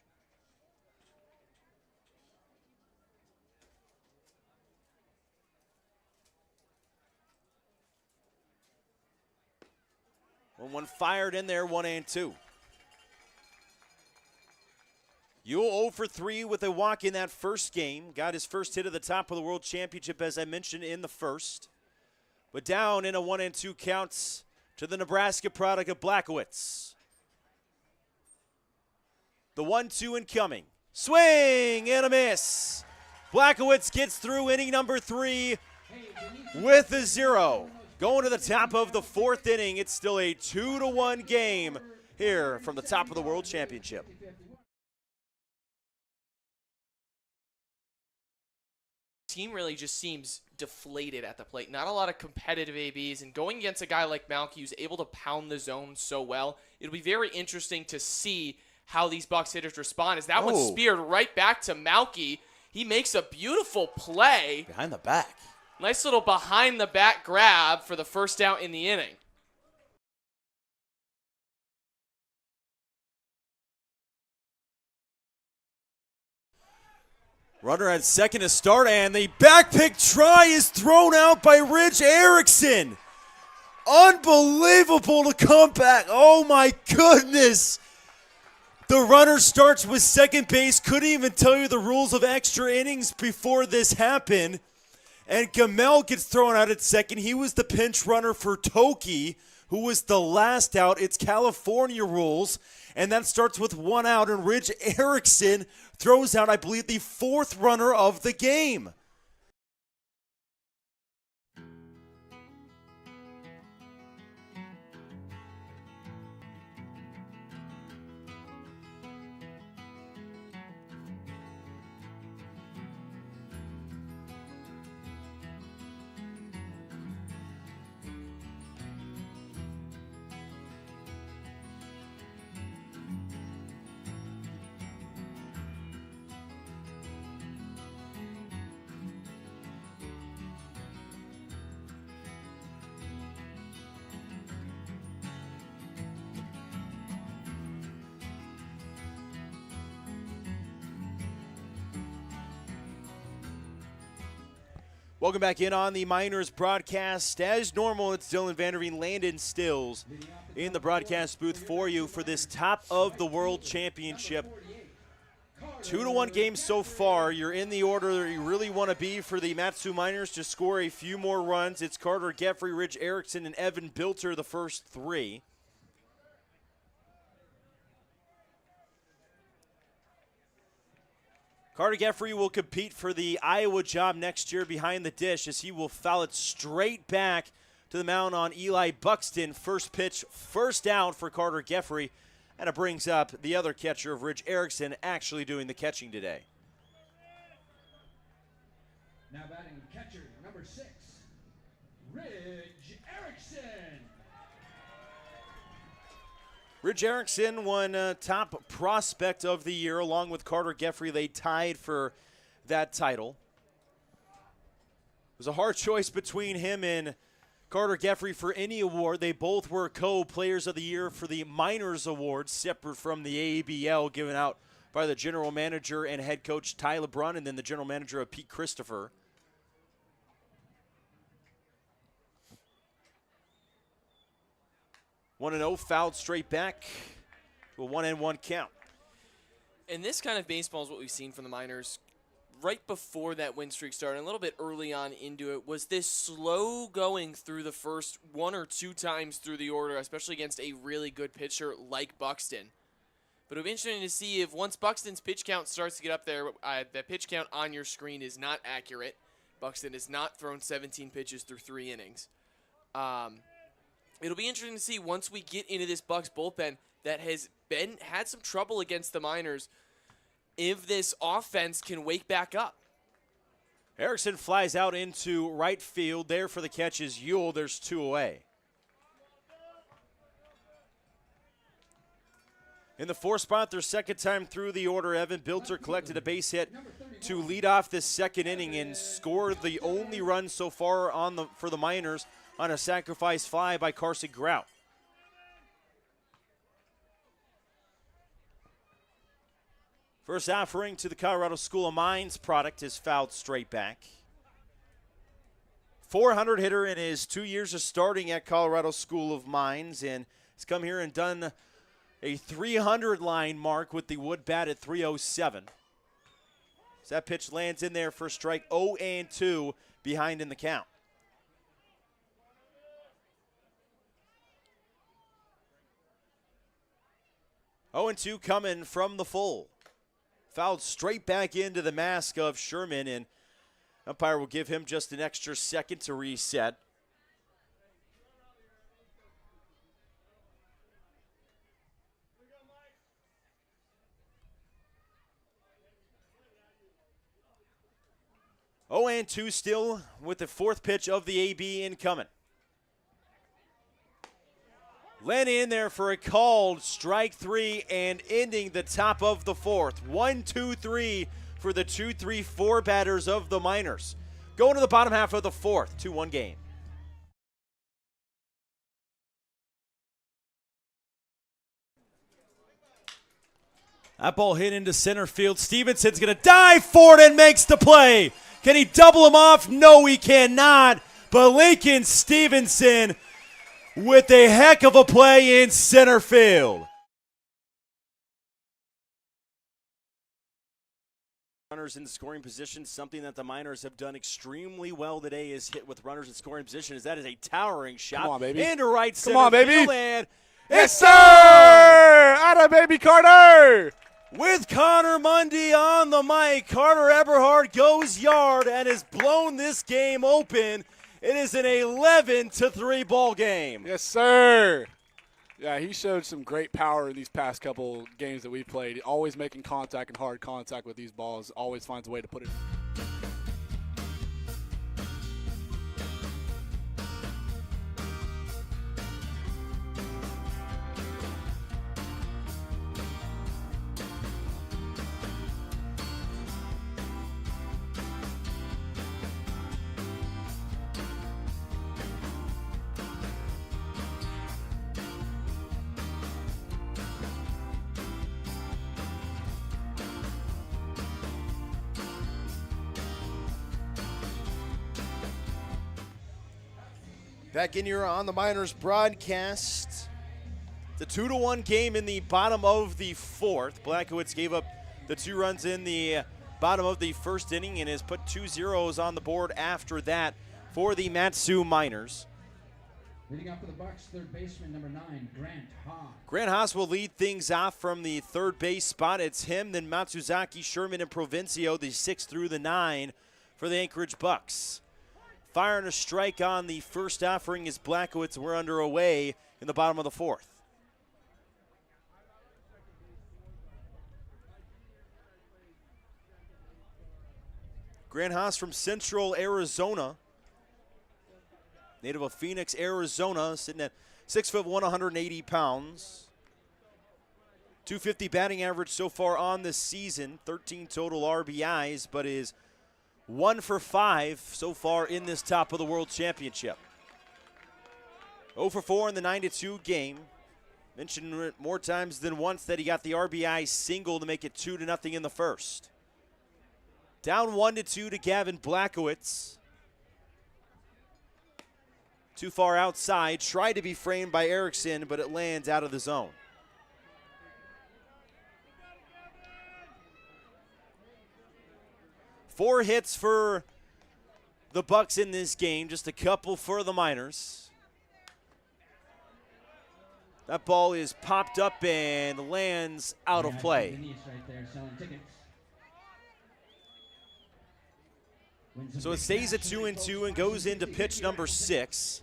One fired in there, 1-2. Ewell 0 for 3 with a walk in that first game. Got his first hit at the top of the World Championship, as I mentioned, in the first. But down in a 1-2 counts to the Nebraska product of Blackowitz. The 1-2 incoming. Swing and a miss. Blackowitz gets through inning number 3 with a 0. Going to the top of the 4th inning, it's still a 2-1 game here from the top of the World Championship. Team really just seems deflated at the plate. Not a lot of competitive ABs, and going against a guy like Malky who's able to pound the zone so well, it'll be very interesting to see how these Bucs hitters respond. As that one speared right back to Malky. He makes a beautiful play. Behind the back. Nice little behind the back grab for the first out in the inning. Runner at second to start, and the back pick try is thrown out by Rich Erickson. Unbelievable to come back. Oh my goodness. The runner starts with second base. Couldn't even tell you the rules of extra innings before this happened. And Gamel gets thrown out at second. He was the pinch runner for Toki, who was the last out. It's California rules. And that starts with 1 out, and Ridge Erickson throws out, I believe, the 4th runner of the game. Welcome back in on the Miners broadcast. As normal, it's Dylan VanderVeen, Landon Stilz in the broadcast booth for you for this top of the World Championship. 2-1 game so far. You're in the order that you really want to be for the Matsu Miners to score a few more runs. It's Carter Geffrey, Ridge Erickson, and Evan Bilter, the first 3. Carter Geffrey will compete for the Iowa job next year behind the dish, as he will foul it straight back to the mound on Eli Buxton. First pitch, first out for Carter Geffrey, and it brings up the other catcher of Ridge Erickson actually doing the catching today. Now batting catcher number 6, Ridge Erickson. Ridge Erickson won top prospect of the year along with Carter Geffrey. They tied for that title. It was a hard choice between him and Carter Geffrey for any award. They both were co-players of the year for the Miners Award, separate from the AABL, given out by the general manager and head coach Ty LeBrun, and then the general manager of Pete Christopher. 1-0, fouled straight back to a 1-1 count. And this kind of baseball is what we've seen from the Miners right before that win streak started, a little bit early on into it, was this slow going through the first 1 or 2 times through the order, especially against a really good pitcher like Buxton. But it'll be interesting to see if once Buxton's pitch count starts to get up there, the pitch count on your screen is not accurate. Buxton has not thrown 17 pitches through 3 innings. it'll be interesting to see once we get into this Bucs bullpen that has had some trouble against the Miners, if this offense can wake back up. Erickson flies out into right field. There for the catch is Yule. There's 2 away. In the 4th spot, their second time through the order, Evan Bilter collected a base hit to lead off this second inning and scored the only run so far for the Miners on a sacrifice fly by Carson Grout. First offering to the Colorado School of Mines product is fouled straight back. 400 hitter in his 2 years of starting at Colorado School of Mines, and has come here and done a 300 line mark with the wood bat at 307. As that pitch lands in there for strike 0-2 behind in the count. 0-2 coming from the full. Fouled straight back into the mask of Sherman, and umpire will give him just an extra second to reset. Oh, and 2 still with the 4th pitch of the AB incoming. Len in there for a called strike 3 and ending the top of the 4th. 1-2-3 for the 2-3-4 batters of the Miners. Going to the bottom half of the 4th, 2-1 game. That ball hit into center field. Stevenson's going to dive for it and makes the play. Can he double him off? No, he cannot. But Lincoln Stevenson with a heck of a play in center field. Runners in scoring position, something that the Miners have done extremely well today is hit with runners in scoring position, as that is a towering shot. Come on, baby. Into right center Come on, baby. field, and Yes, sir! Atta baby Carter! with Connor Mundy on the mic, Carter Eberhard goes yard and has blown this game open. It is an 11-3 ball game. Yes, sir. Yeah, he showed some great power in these past couple games that we played. Always making contact and hard contact with these balls. Always finds a way to put it. Back in here on the Miners broadcast. The 2-1 game in the bottom of the 4th. Blackowitz gave up the 2 runs in the bottom of the 1st inning and has put 2 zeros on the board after that for the Matsu Miners. Leading off for the Bucs, third baseman, number 9, Grant Haas. Grant Haas will lead things off from the 3rd base spot. It's him, then Matsuzaki, Sherman, and Provincio, the 6 through the 9 for the Anchorage Bucs. Firing a strike on the first offering is Blackowitz. We're underway in the bottom of the 4th. Grant Haas from Central Arizona, native of Phoenix, Arizona, sitting at 6'1", 180 pounds. 250 batting average so far on this season, 13 total RBIs, but is 1 for 5 so far in this top of the World Championship. 0 for 4 in the 9-2 game. Mentioned it more times than once that he got the RBI single to make it 2-0 in the 1st. Down 1-2 to Gavin Blackowitz. Too far outside. Tried to be framed by Erickson, but it lands out of the zone. Four hits for the Bucs in this game, just a couple for the Miners. That ball is popped up and lands out of play. So it stays at 2-2 and goes into pitch number 6.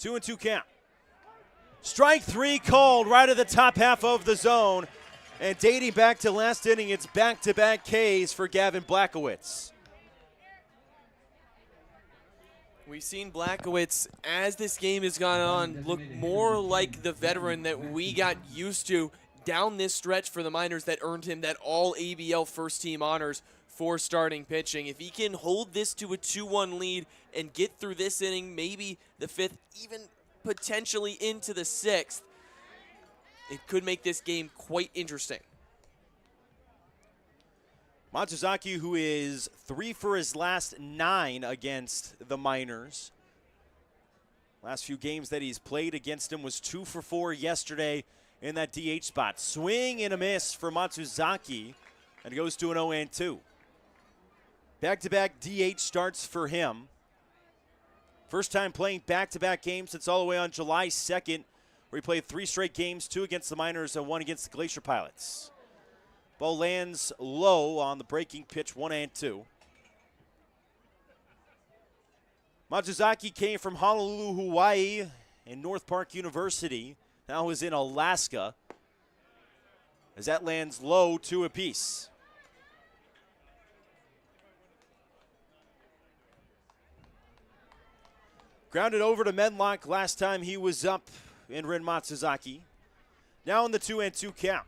2-2 count. Strike 3 called right at the top half of the zone. And dating back to last inning, it's back-to-back Ks for Gavin Blackowitz. We've seen Blackowitz, as this game has gone on, look more like the veteran that we got used to down this stretch for the Miners that earned him that all-ABL first-team honors for starting pitching. If he can hold this to a 2-1 lead and get through this inning, maybe the 5th, even potentially into the 6th, it could make this game quite interesting. Matsuzaki, who is 3 for his last 9 against the Miners. Last few games that he's played against him was 2 for 4 yesterday in that DH spot. Swing and a miss for Matsuzaki, and it goes to an 0-2. Back-to-back DH starts for him. First time playing back-to-back games since all the way on July 2nd, where he played 3 straight games, 2 against the Miners and 1 against the Glacier Pilots. Ball lands low on the breaking pitch, 1-2. Matsuzaki came from Honolulu, Hawaii, and North Park University. Now is in Alaska. As that lands low, 2 apiece. Grounded over to Medlock last time he was up in Rin Matsuzaki. Now in the 2-2 count.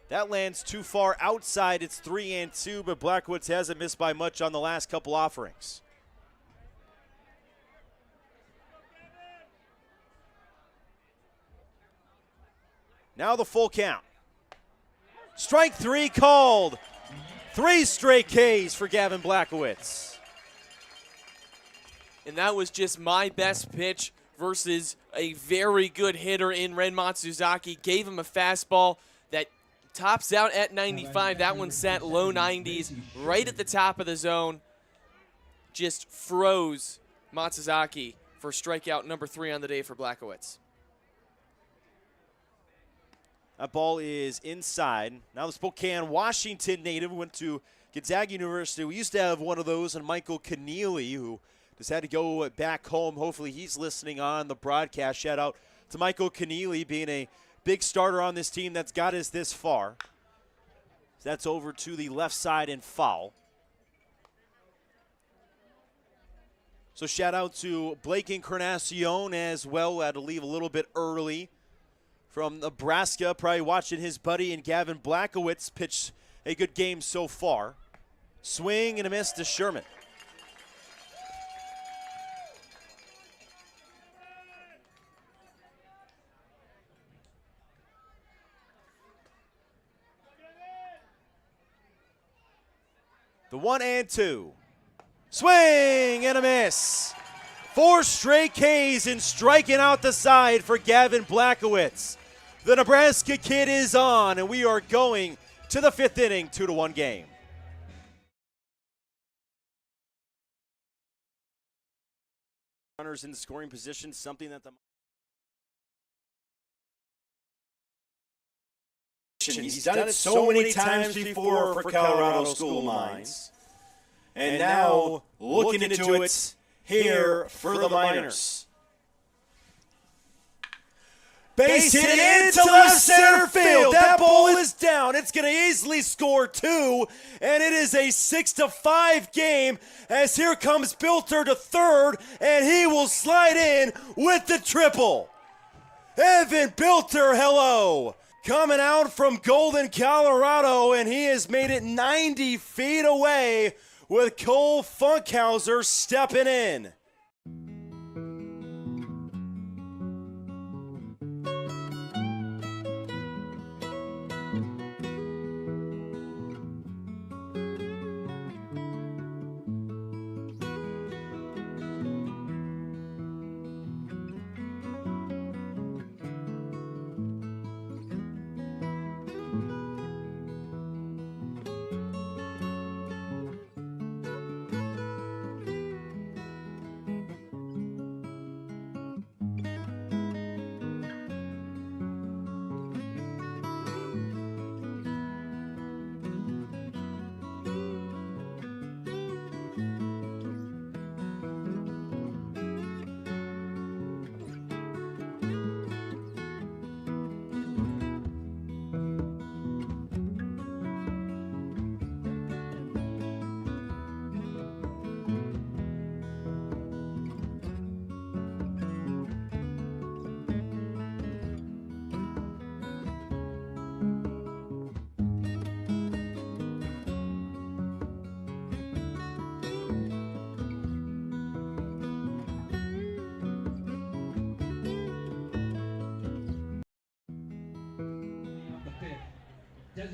That lands too far outside. It's 3-2, but Blackowitz hasn't missed by much on the last couple offerings. Now the full count. Strike 3 called. 3 straight Ks for Gavin Blackowitz. And that was just my best pitch versus a very good hitter in Ren Matsuzaki. Gave him a fastball that tops out at 95. That one sat low 90s, right at the top of the zone. Just froze Matsuzaki for strikeout number 3 on the day for Blackowitz. That ball is inside. Now the Spokane, Washington native went to Gonzaga University. We used to have one of those, and Michael Keneally, who just had to go back home. Hopefully he's listening on the broadcast. Shout out to Michael Keneally, being a big starter on this team that's got us this far. That's over to the left side and foul. So shout out to Blake Encarnacion as well. Had to leave a little bit early from Nebraska. Probably watching his buddy and Gavin Blackowitz pitch a good game so far. Swing and a miss to Sherman. The 1-2. Swing and a miss. 4 straight Ks and striking out the side for Gavin Blackowitz. The Nebraska kid is on, and we are going to the 5th inning, 2-1 game. Runners in the scoring position, something that the He's done it so many times before for Colorado School Mines. And now looking into it here for the Miners. Base hit into left center field. That ball is down. It's going to easily score 2, and it is a 6-5 game as here comes Bilter to third, and he will slide in with the triple. Evan Bilter, hello. Coming out from Golden, Colorado, and he has made it 90 feet away with Cole Funkhauser stepping in.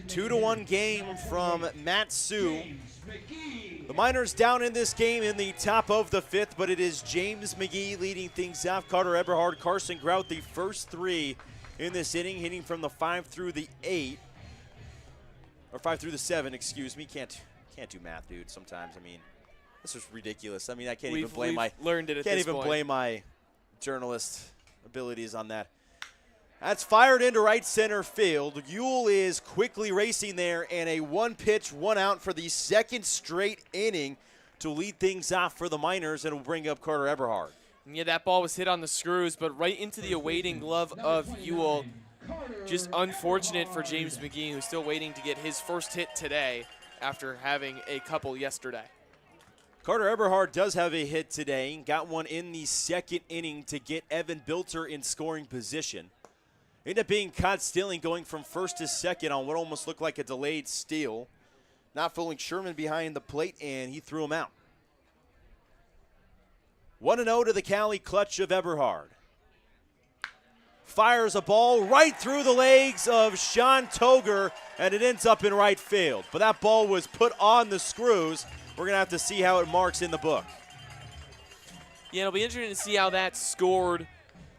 2-1 game from Matsu. The Miners down in this game in the top of the 5th, but it is James McGee leading things off. Carter Eberhard, Carson Grout, the first 3 in this inning, hitting from the 5 through the 8. Or 5 through the 7, excuse me. Can't do math, dude, sometimes. I mean, this is ridiculous. I mean, I can't even blame my journalist abilities on that. That's fired into right center field. Yule is quickly racing there, and a 1-pitch, 1-out for the second straight inning to lead things off for the Miners, and will bring up Carter Eberhard. Yeah, that ball was hit on the screws, but right into the awaiting glove of Yule. Just unfortunate for James McGee, who's still waiting to get his first hit today after having a couple yesterday. Carter Eberhard does have a hit today. Got one in the second inning to get Evan Bilter in scoring position. Ended up being caught stealing, going from first to second on what almost looked like a delayed steal. Not fooling Sherman behind the plate, and he threw him out. 1-0 to the Cali clutch of Eberhard. Fires a ball right through the legs of Sean Toger, and it ends up in right field. But that ball was put on the screws. We're going to have to see how it marks in the book. Yeah, it'll be interesting to see how that scored.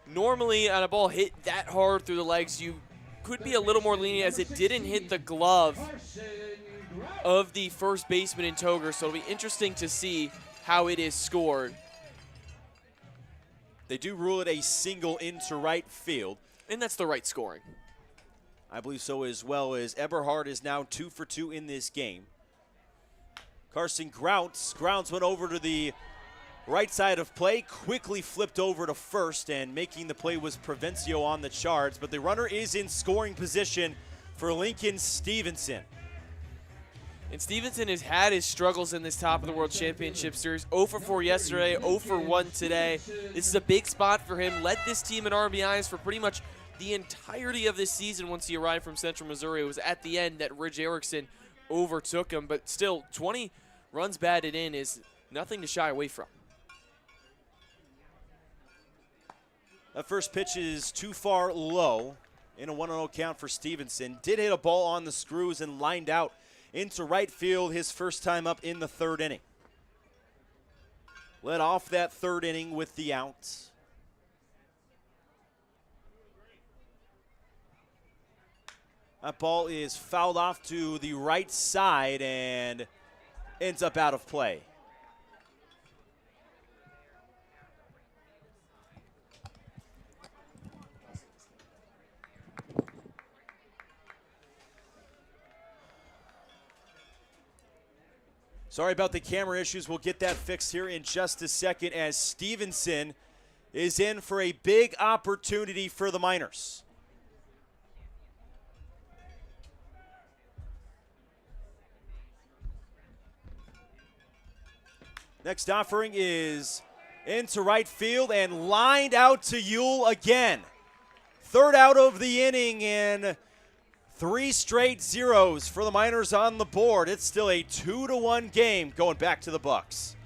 Normally, on a ball hit that hard through the legs, you could be a little more lenient as it didn't hit the glove of the first baseman in Toger, so it'll be interesting to see how it is scored. They do rule it a single into right field. And that's the right scoring. I believe so, as well, as Eberhard is now 2 for 2 in this game. Carson grounds one over to the right side of play, quickly flipped over to first, and making the play was Provencio on the charge. But the runner is in scoring position for Lincoln Stevenson. And Stevenson has had his struggles in this top of the World Championship Series. 0 for 4 yesterday, 0 for 1 today. This is a big spot for him. Led this team in RBIs for pretty much the entirety of this season once he arrived from Central Missouri. It was at the end that Ridge Erickson overtook him, but still 20 runs batted in is nothing to shy away from. That first pitch is too far low in a 1-0 count for Stevenson. Did hit a ball on the screws and lined out into right field his first time up in the 3rd inning. Led off that 3rd inning with the outs. That ball is fouled off to the right side and ends up out of play. Sorry about the camera issues. We'll get that fixed here in just a second, as Stevenson is in for a big opportunity for the Miners. Next offering is into right field and lined out to Yule again. 3rd out of the inning, and 3 straight zeros for the Miners on the board. It's still a 2-1 game going back to the Bucs.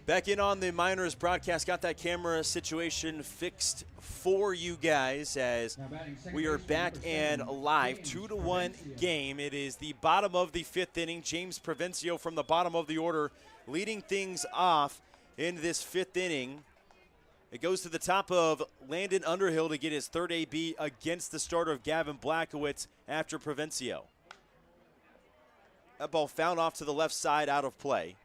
Back in on the Miners broadcast, got that camera situation fixed for you guys as we are back and live. 2-1 game. It is the bottom of the 5th inning. James Provencio from the bottom of the order leading things off in this 5th inning. It goes to the top of Landon Underhill to get his 3rd AB against the starter of Gavin Blackowitz after Provencio. That ball fouled off to the left side, out of play.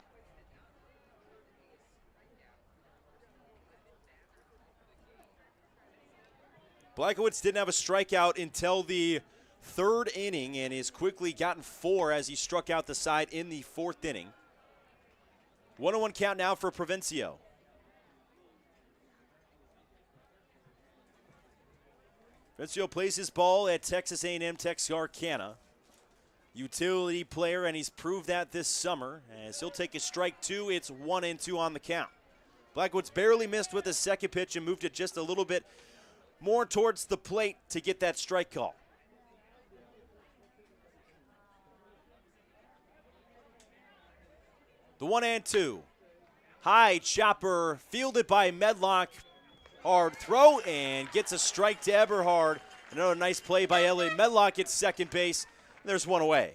Blackowitz didn't have a strikeout until the 3rd inning and has quickly gotten 4 as he struck out the side in the 4th inning. 1-1 count now for Provencio. Provencio plays his ball at Texas A&M Texarkana. Utility player, and he's proved that this summer. As he'll take a strike 2, it's 1-2 on the count. Blackowitz barely missed with his second pitch and moved it just a little bit more towards the plate to get that strike call. The 1-2. High chopper fielded by Medlock. Hard throw and gets a strike to Eberhard. Another nice play by Elliott Medlock at second base. There's one away.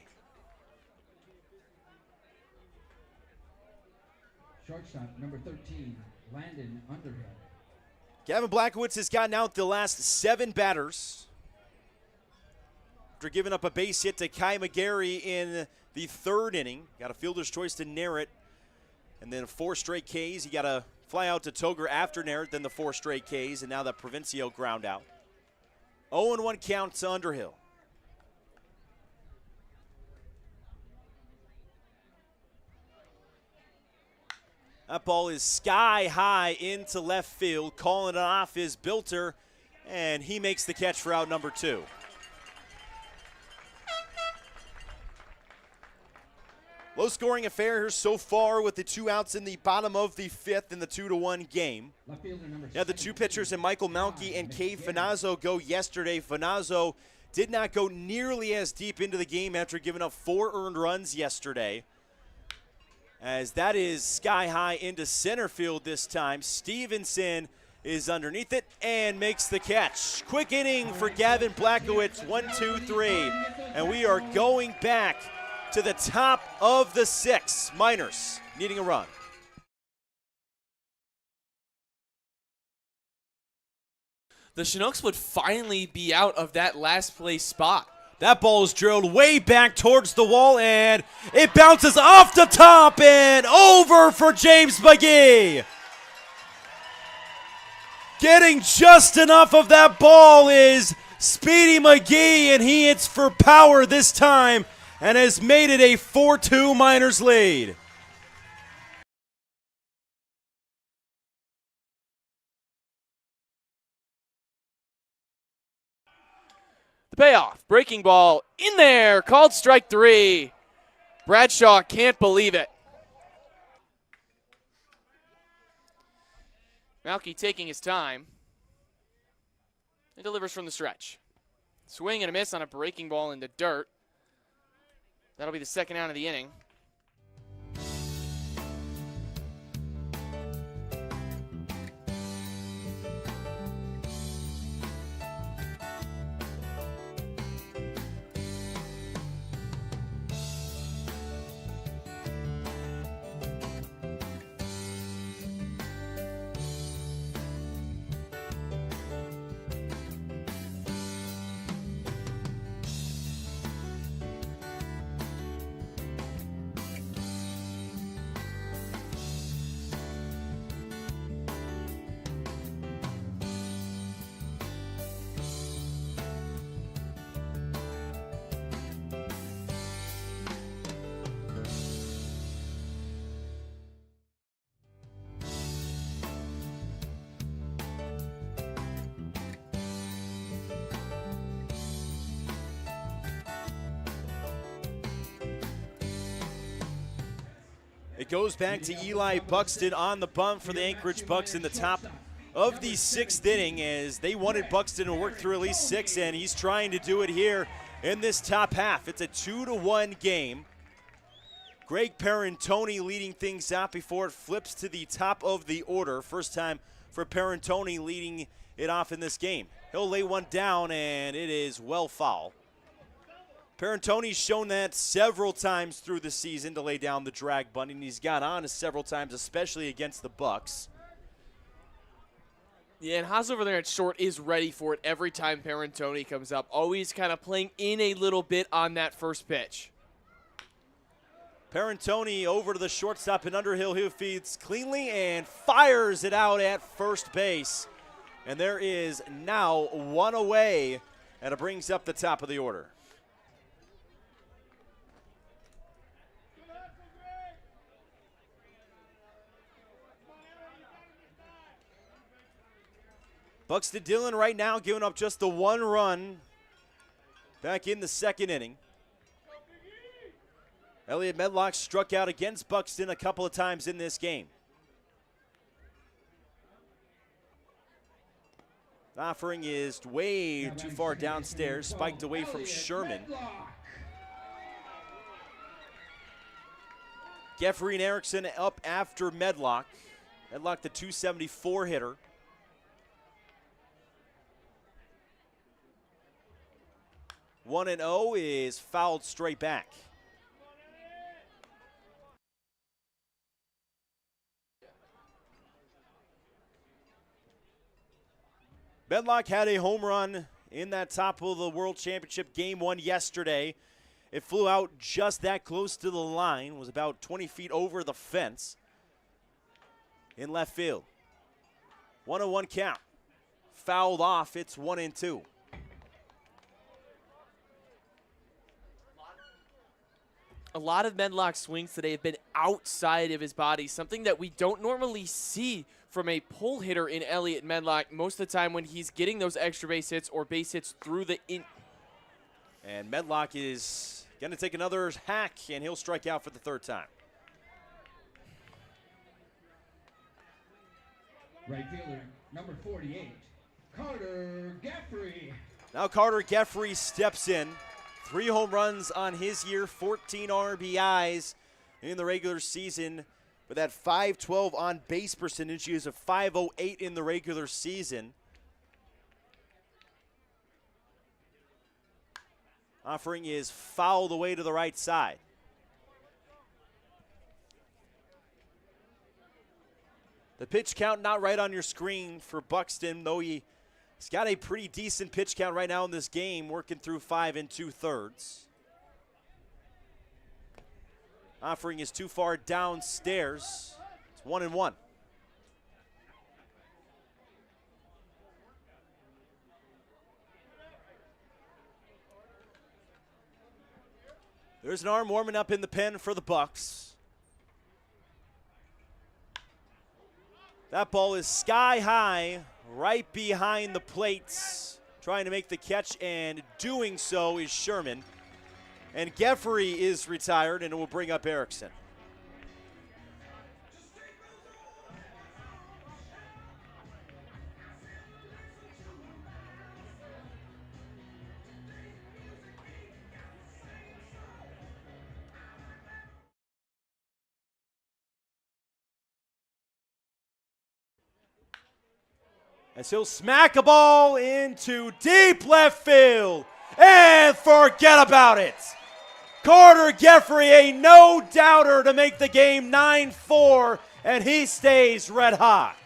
Shortstop, number 13, Landon Underhill. Gavin Blackowitz has gotten out the last 7 batters after giving up a base hit to Kai McGarry in the 3rd inning. Got a fielder's choice to Narrett, and then 4 straight Ks. He got a fly out to Toger after Narrett, then the 4 straight Ks, and now the Provencio ground out. 0-1 count to Underhill. That ball is sky high into left field. Calling it off is Bilter, and he makes the catch for out number 2. Low scoring affair here so far with the 2 outs in the bottom of the 5th in the 2-1 game. Now the 2 pitchers in Michael Malky and Cave Finazzo go yesterday. Finazzo did not go nearly as deep into the game after giving up 4 earned runs yesterday. As that is sky high into center field this time. Stevenson is underneath it and makes the catch. Quick inning for Gavin Blackowitz, 1-2-3. And we are going back to the top of the 6th. Miners needing a run. The Chinooks would finally be out of that last place spot. That ball is drilled way back towards the wall, and it bounces off the top and over for James McGee. Getting just enough of that ball is Speedy McGee, and he hits for power this time and has made it a 4-2 Miners lead. Payoff, breaking ball in there, called strike 3. Bradshaw can't believe it. Malky taking his time and delivers from the stretch. Swing and a miss on a breaking ball in the dirt. That'll be the 2nd out of the inning. It goes back to Eli Buxton on the bunt for the Anchorage Bucs in the top of the 6th inning, as they wanted Buxton to work through at least 6, and he's trying to do it here in this top half. It's a 2-1 game. Greg Parentoni leading things out before it flips to the top of the order. First time for Parentoni leading it off in this game. He'll lay one down, and it is well foul. Parentoni's shown that several times through the season to lay down the drag bunt, and he's got on several times, especially against the Bucs. Yeah, and Haas over there at short is ready for it every time Parentoni comes up. Always kind of playing in a little bit on that first pitch. Parentoni over to the shortstop in Underhill, who feeds cleanly and fires it out at first base. And there is now one away, and it brings up the top of the order. Bucs to Dillon right now, giving up just the one run back in the second inning. Elliot Medlock struck out against Buxton a couple of times in this game. Offering is way too far downstairs, spiked away from Sherman. Geffrey and Erickson up after Medlock. Medlock, the 274 hitter. 1-0 is fouled straight back. Medlock had a home run in that top of the World Championship Game 1 yesterday. It flew out just that close to the line, was about 20 feet over the fence in left field. 1-1 count. Fouled off, it's 1-2. A lot of Medlock's swings today have been outside of his body, something that we don't normally see from a pull hitter in Elliot Medlock most of the time when he's getting those extra base hits or base hits through the in. And Medlock is going to take another hack, and he'll strike out for the third time. Right fielder, number 48, Carter Geffrey. Now Carter Geffrey steps in. 3 home runs on his year, 14 RBIs in the regular season. With that .512 on base percentage, he is a .508 in the regular season. Offering is fouled away to the right side. The pitch count not right on your screen for Buxton, though he's got a pretty decent pitch count right now in this game, working through 5 2/3. Offering is too far downstairs. It's 1-1. There's an arm warming up in the pen for the Bucs. That ball is sky high, right behind the plates, trying to make the catch, and doing so is Sherman. And Geffrey is retired, and it will bring up Erickson. As he'll smack a ball into deep left field, and forget about it. Carter Geffrey, a no-doubter to make the game 9-4, and he stays red hot.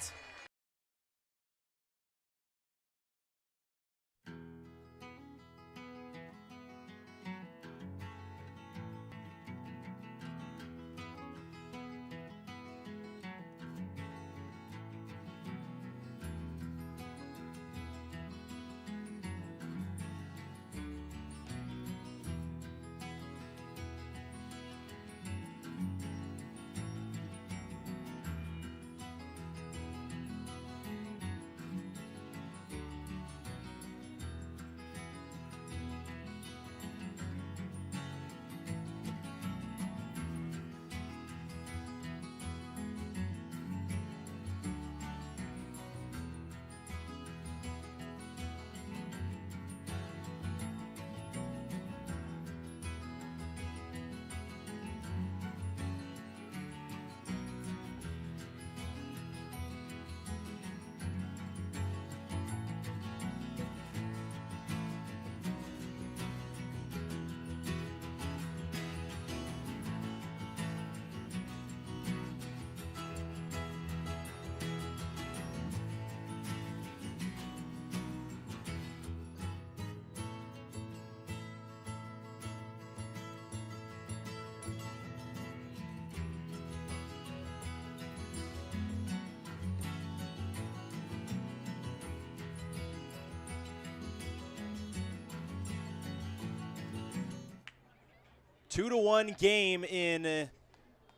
2-1 game in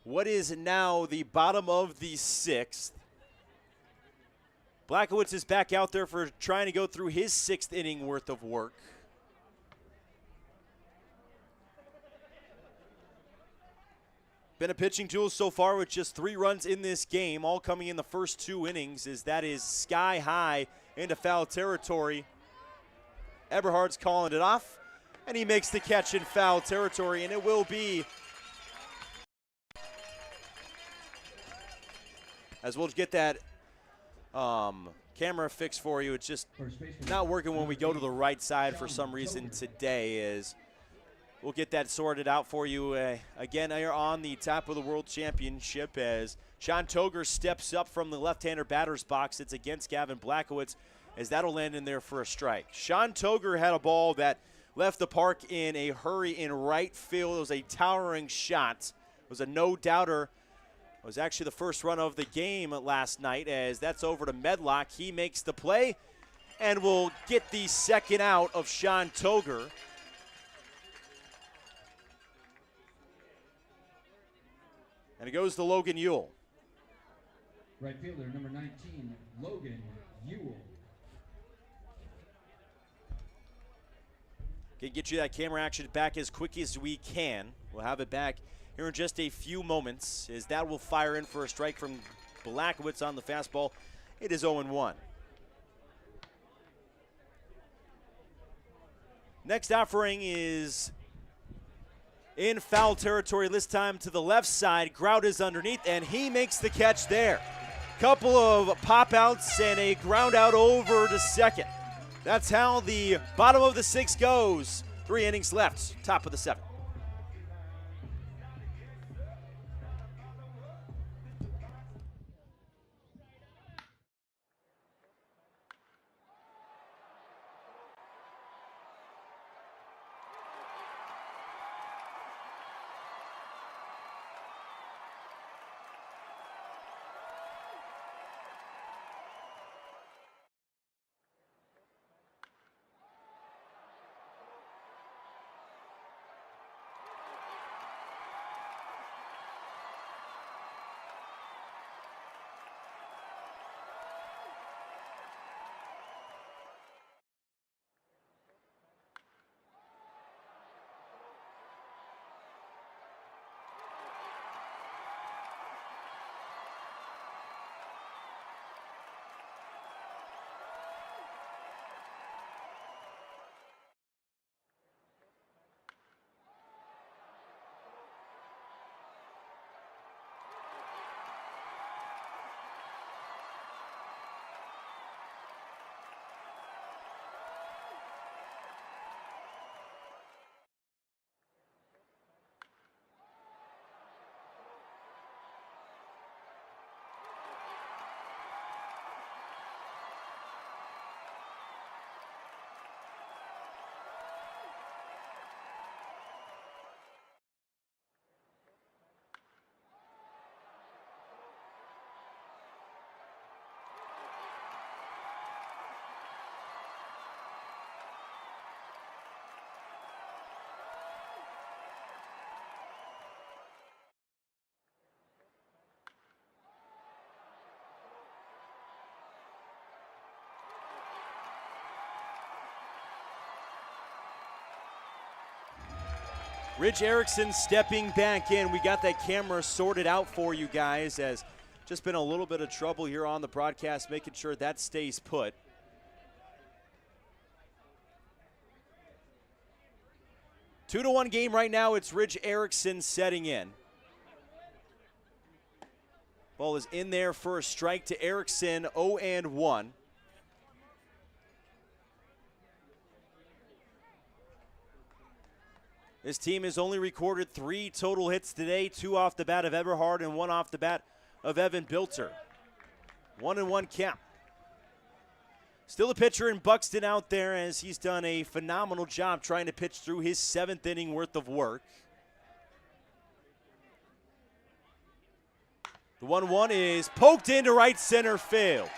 what is now the bottom of the 6th. Blackowitz is back out there for trying to go through his 6th inning worth of work. Been a pitching duel so far with just 3 runs in this game, all coming in the first 2 innings, as that is sky high into foul territory. Eberhard's calling it off, and he makes the catch in foul territory, and it will be, as we'll get that camera fixed for you. It's just not working when we go to the right side for some reason today. Is we'll get that sorted out for you. Again, you're on the top of the World Championship as Sean Toger steps up from the left-hander batter's box. It's against Gavin Blackowitz, as that'll land in there for a strike. Sean Toger had a ball that left the park in a hurry in right field. It was a towering shot. It was a no-doubter. It was actually the first run of the game last night, as that's over to Medlock. He makes the play and will get the second out of Sean Toger. And it goes to Logan Ewell. Right fielder, number 19, Logan Ewell. Can get you that camera action back as quick as we can. We'll have it back here in just a few moments, as that will fire in for a strike from Blackowitz on the fastball. It is 0-1. Next offering is in foul territory, this time to the left side. Grout is underneath, and he makes the catch there. Couple of pop-outs and a ground out over to second. That's how the bottom of the 6th goes. 3 innings left, top of the 7th. Rich Erickson stepping back in. We got that camera sorted out for you guys, as just been a little bit of trouble here on the broadcast, making sure that stays put. Two to 1 game right now. It's Rich Erickson setting in. Ball is in there for a strike to Erickson, 0-1. This team has only recorded 3 total hits today, 2 off the bat of Eberhard and 1 off the bat of Evan Bilter. 1-1 count. Still a pitcher in Buxton out there, as he's done a phenomenal job trying to pitch through his 7th inning worth of work. The 1-1 is poked into right center field.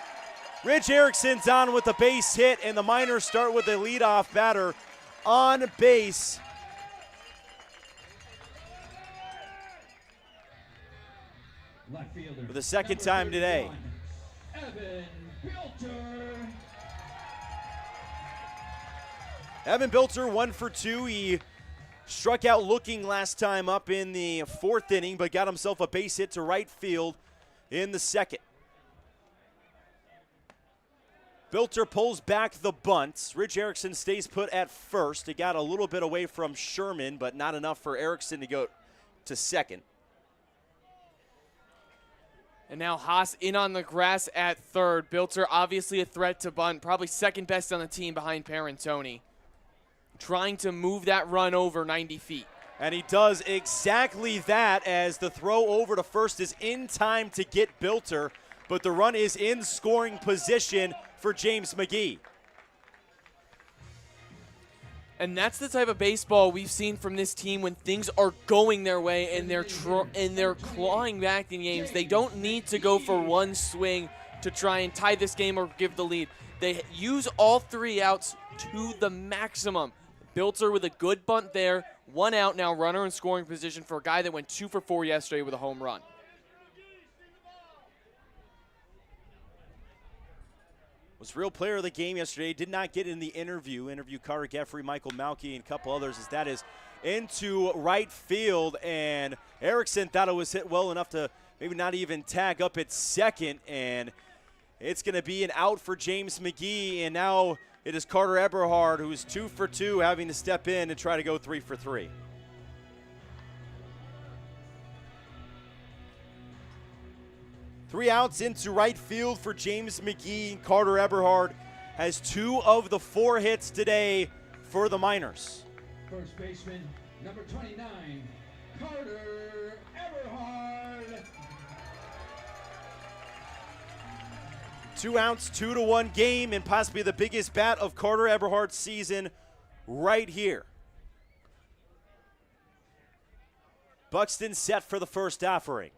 Rich Erickson's on with a base hit, and the Miners start with a leadoff batter on base. Left fielder. for the second number time today. 31, Evan Bilter. Evan Bilter 1 for 2. He struck out looking last time up in the 4th inning, but got himself a base hit to right field in the 2nd. Bilter pulls back the bunt. Rich Erickson stays put at first. It got a little bit away from Sherman, but not enough for Erickson to go to 2nd. And now Haas in on the grass at 3rd. Bilter obviously a threat to bunt, probably 2nd best on the team behind Parentoni. Trying to move that run over 90 feet. And he does exactly that as the throw over to first is in time to get Bilter, but the run is in scoring position for James McGee. And that's the type of baseball we've seen from this team when things are going their way and they're clawing back in games. They don't need to go for one swing to try and tie this game or give the lead. They use all 3 outs to the maximum. Bilter with a good bunt there. 1 out now, runner in scoring position for a guy that went 2 for 4 yesterday with a home run. Was real player of the game yesterday. Did not get in the interview. Interview Carter Geffrey, Michael Malky, and a couple others as that is into right field. And Erickson thought it was hit well enough to maybe not even tag up at 2nd. And it's going to be an out for James McGee. And now it is Carter Eberhard, who's 2 for 2, having to step in and try to go 3 for 3. Three outs into right field for James McGee. Carter Eberhard has 2 of the 4 hits today for the Miners. First baseman, number 29, Carter Eberhard. 2 outs, 2-1 game, and possibly the biggest bat of Carter Eberhard's season right here. Buxton set for the first offering.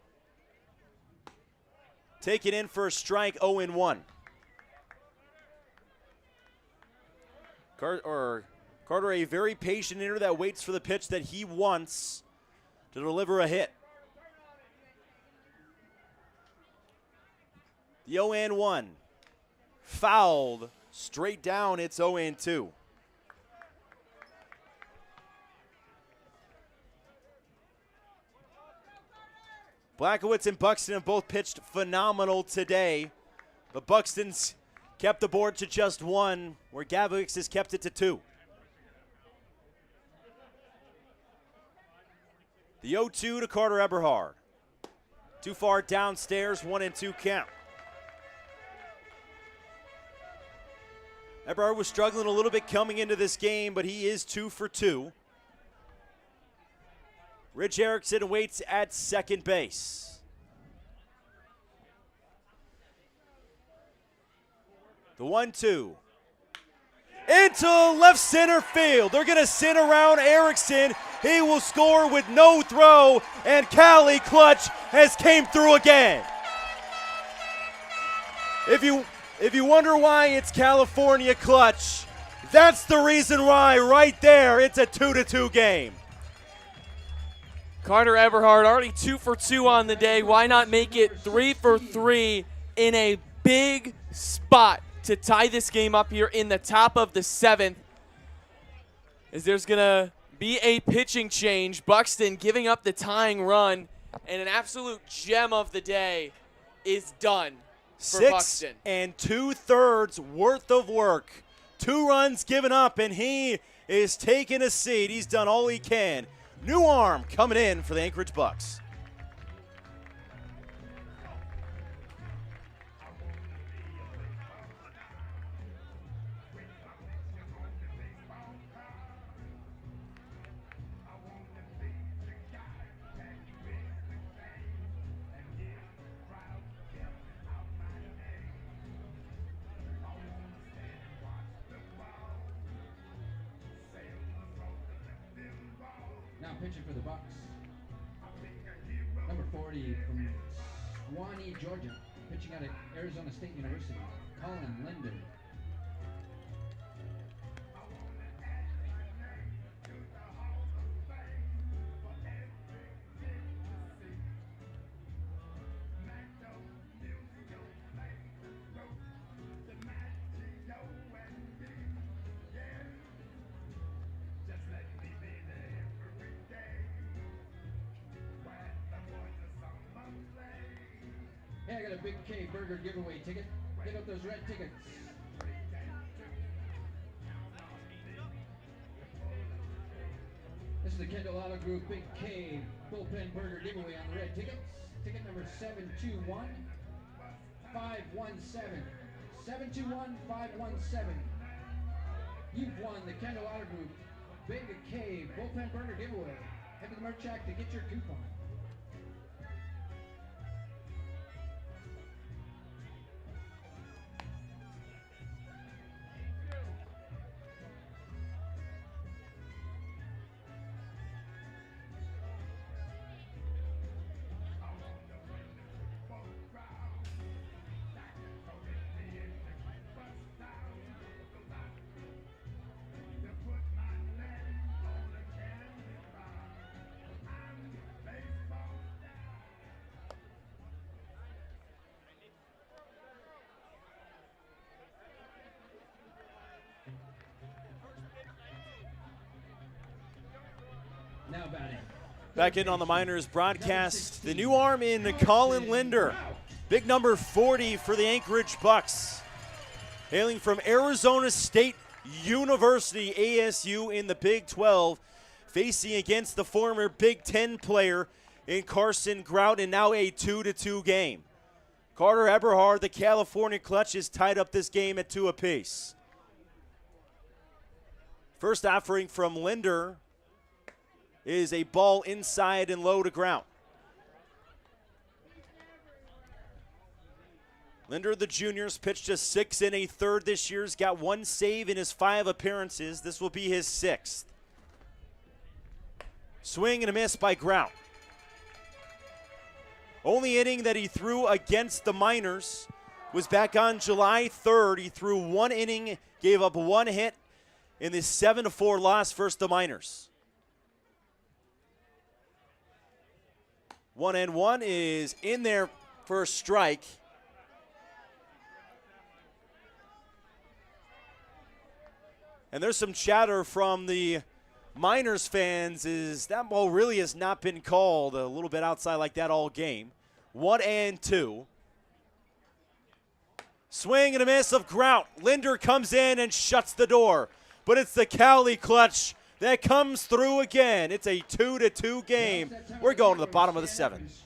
Taken in for a strike, 0-1. Carter, a very patient hitter that waits for the pitch that he wants to deliver a hit. The 0-1. Fouled. Straight down, it's 0-2. Blackowitz and Buxton have both pitched phenomenal today, but Buxton's kept the board to just 1, where Gavix has kept it to 2. The 0-2 to Carter Eberhard. Too far downstairs, 1-2 count. Eberhard was struggling a little bit coming into this game, but he is 2 for 2. Rich Erickson waits at 2nd base. The 1-2. Into left center field. They're going to send around Erickson. He will score with no throw, and Cali Clutch has came through again. If you wonder why it's California Clutch, that's the reason why right there. It's a 2-2 game. Carter Eberhard already 2 for 2 on the day. Why not make it 3 for 3 in a big spot to tie this game up here in the top of the 7th? As there's going to be a pitching change. Buxton giving up the tying run, and an absolute gem of the day is done for 6 Buxton. 2/3 worth of work. 2 runs given up, and he is taking a seat. He's done all he can. New arm coming in for the Anchorage Bucs. Now pitching for the Bucs, number 40 from Suwanee, Georgia, pitching out of Arizona State University, Colin Landon. Big K Burger giveaway ticket. Get up those red tickets. This is the Kendall Auto Group Big K Bullpen Burger giveaway on the red tickets. Ticket number 721517. 721517. You've won the Kendall Auto Group Big K Bullpen Burger giveaway. Head to the merch shack to get your coupon. Now batting. Back in on the Miners broadcast, the new arm in Colin Linder. Big number 40 for the Anchorage Bucs. Hailing from Arizona State University, ASU in the Big 12. Facing against the former Big 10 player in Carson Grout in now a 2-2 game. Carter Eberhard, the California clutch, has tied up this game at 2 apiece. First offering from Linder is a ball inside and low to ground. Linder, the juniors, pitched just 6 1/3 this year. He's got 1 save in his 5 appearances. This will be his 6th. Swing and a miss by Grout. Only inning that he threw against the Miners was back on July 3rd. He threw 1 inning, gave up 1 hit in the 7-4 loss versus the Miners. 1-1 is in there for a strike. And there's some chatter from the Miners fans is that ball really has not been called a little bit outside like that all game. 1-2. Swing and a miss of Grout. Linder comes in and shuts the door. But it's the Cali clutch that comes through again. It's a 2-2 game. We're going to the bottom of the 7th.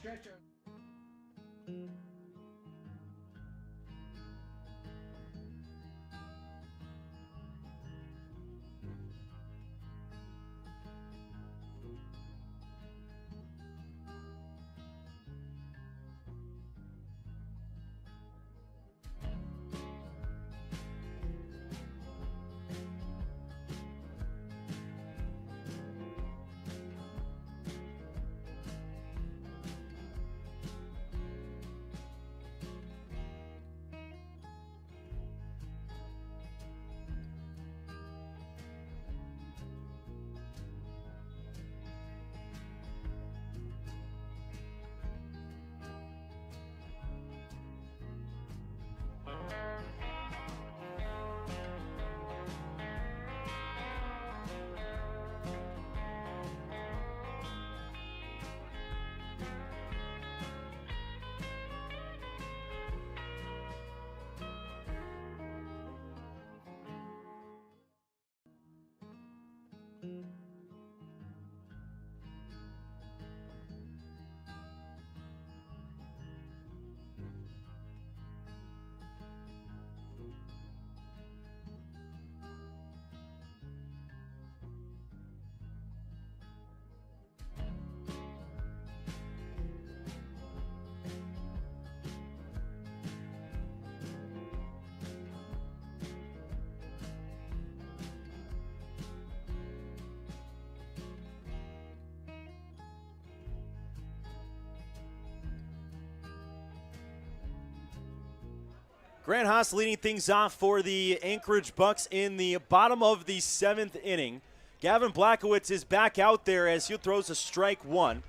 Grant Haas leading things off for the Anchorage Bucs in the bottom of the 7th inning. Gavin Blackowitz is back out there as he throws a strike 1.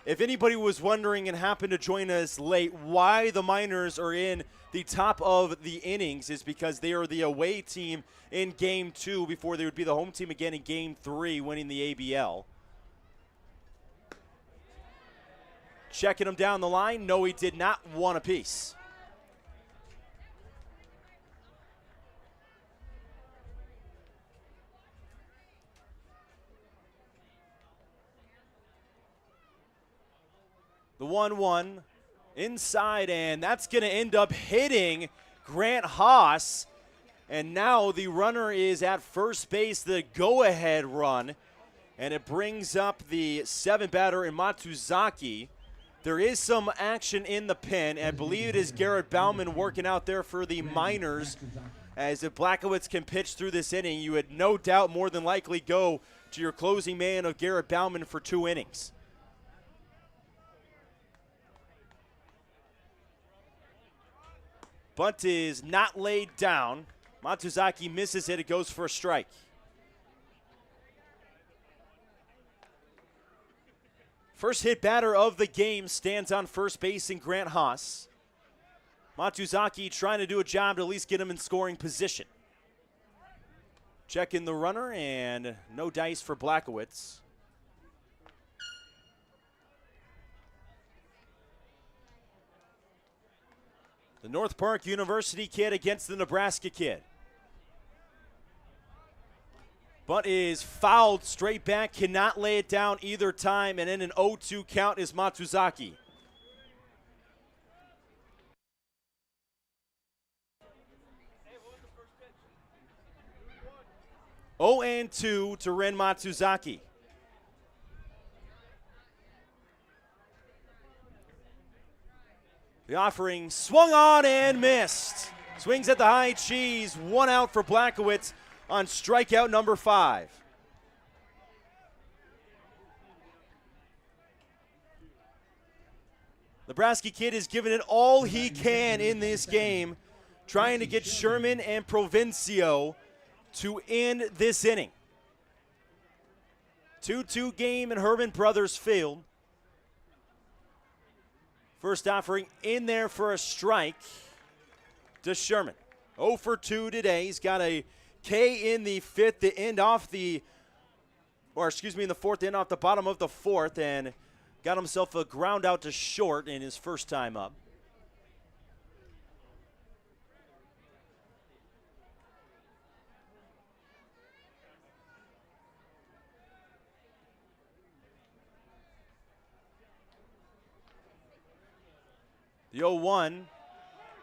If anybody was wondering and happened to join us late why the Miners are in the top of the innings is because they are the away team in Game 2 before they would be the home team again in Game 3, winning the ABL. Checking him down the line. No, he did not. One apiece. The 1-1 inside, and that's going to end up hitting Grant Haas. And now the runner is at first base, the go-ahead run. And it brings up the 7 batter in Matsuzaki. There is some action in the pen, and I believe it is Garrett Bauman working out there for the Miners. As if Blackowitz can pitch through this inning, you would no doubt more than likely go to your closing man of Garrett Bauman for 2 innings. Bunt is not laid down. Matsuzaki misses it. It goes for a strike. First hit batter of the game stands on first base in Grant Haas. Matsuzaki trying to do a job to at least get him in scoring position. Check in the runner, and no dice for Blackowitz. The North Park University kid against the Nebraska kid. Bunt is fouled straight back, cannot lay it down either time, and in an 0-2 count is Matsuzaki. Oh and 2 to Ren Matsuzaki. The offering swung on and missed. Swings at the high cheese. 1 out for Blackowitz on strikeout number 5. Nebraska kid has given it all he can in this game, trying to get Sherman and Provencio to end this inning. 2-2 game in Herman Brothers Field. First offering in there for a strike to Sherman. 0 for 2 today. He's got a K in the fifth to end off in the fourth to end off the bottom of the fourth, and got himself a ground out to short in his first time up. The 0-1,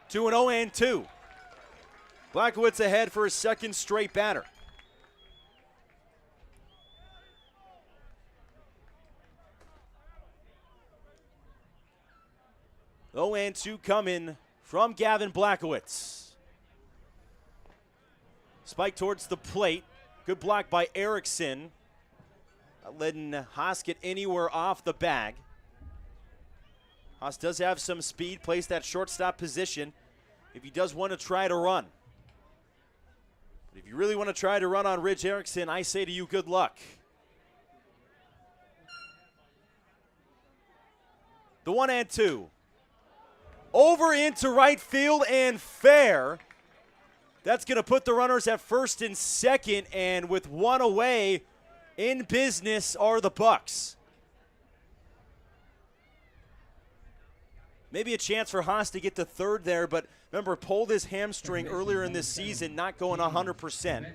2-0 and 2. Blackowitz ahead for his second straight batter. The 0-2 coming from Gavin Blackowitz. Spike towards the plate. Good block by Erickson. Not letting Haas get anywhere off the bag. Haas does have some speed, plays that shortstop position if he does want to try to run. But if you really want to try to run on Ridge Erickson, I say to you, good luck. The 1-2. Over into right field and fair. That's going to put the runners at first and second, and with 1 away, in business are the Bucs. Maybe a chance for Haas to get to third there, but remember, pulled his hamstring earlier in this season, not going 100%.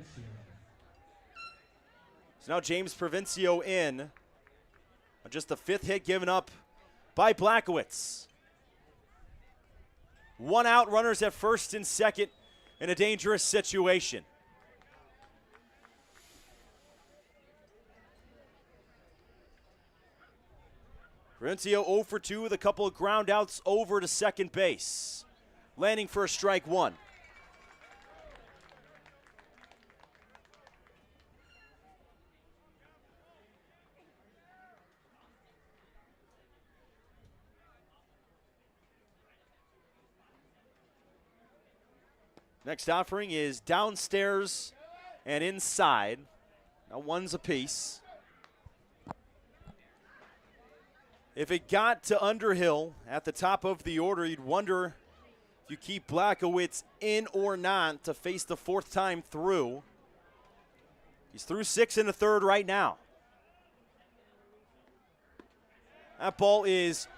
So now James Provencio in on just the 5th hit given up by Blackowitz. 1 out, runners at first and second in a dangerous situation. Provencio 0 for 2 with a couple of ground outs over to second base. Landing for a strike 1. Next offering is downstairs and inside. Now 1's apiece. If it got to Underhill at the top of the order, you'd wonder if you keep Blackowitz in or not to face the 4th time through. He's through 6 in the 3rd right now. That ball is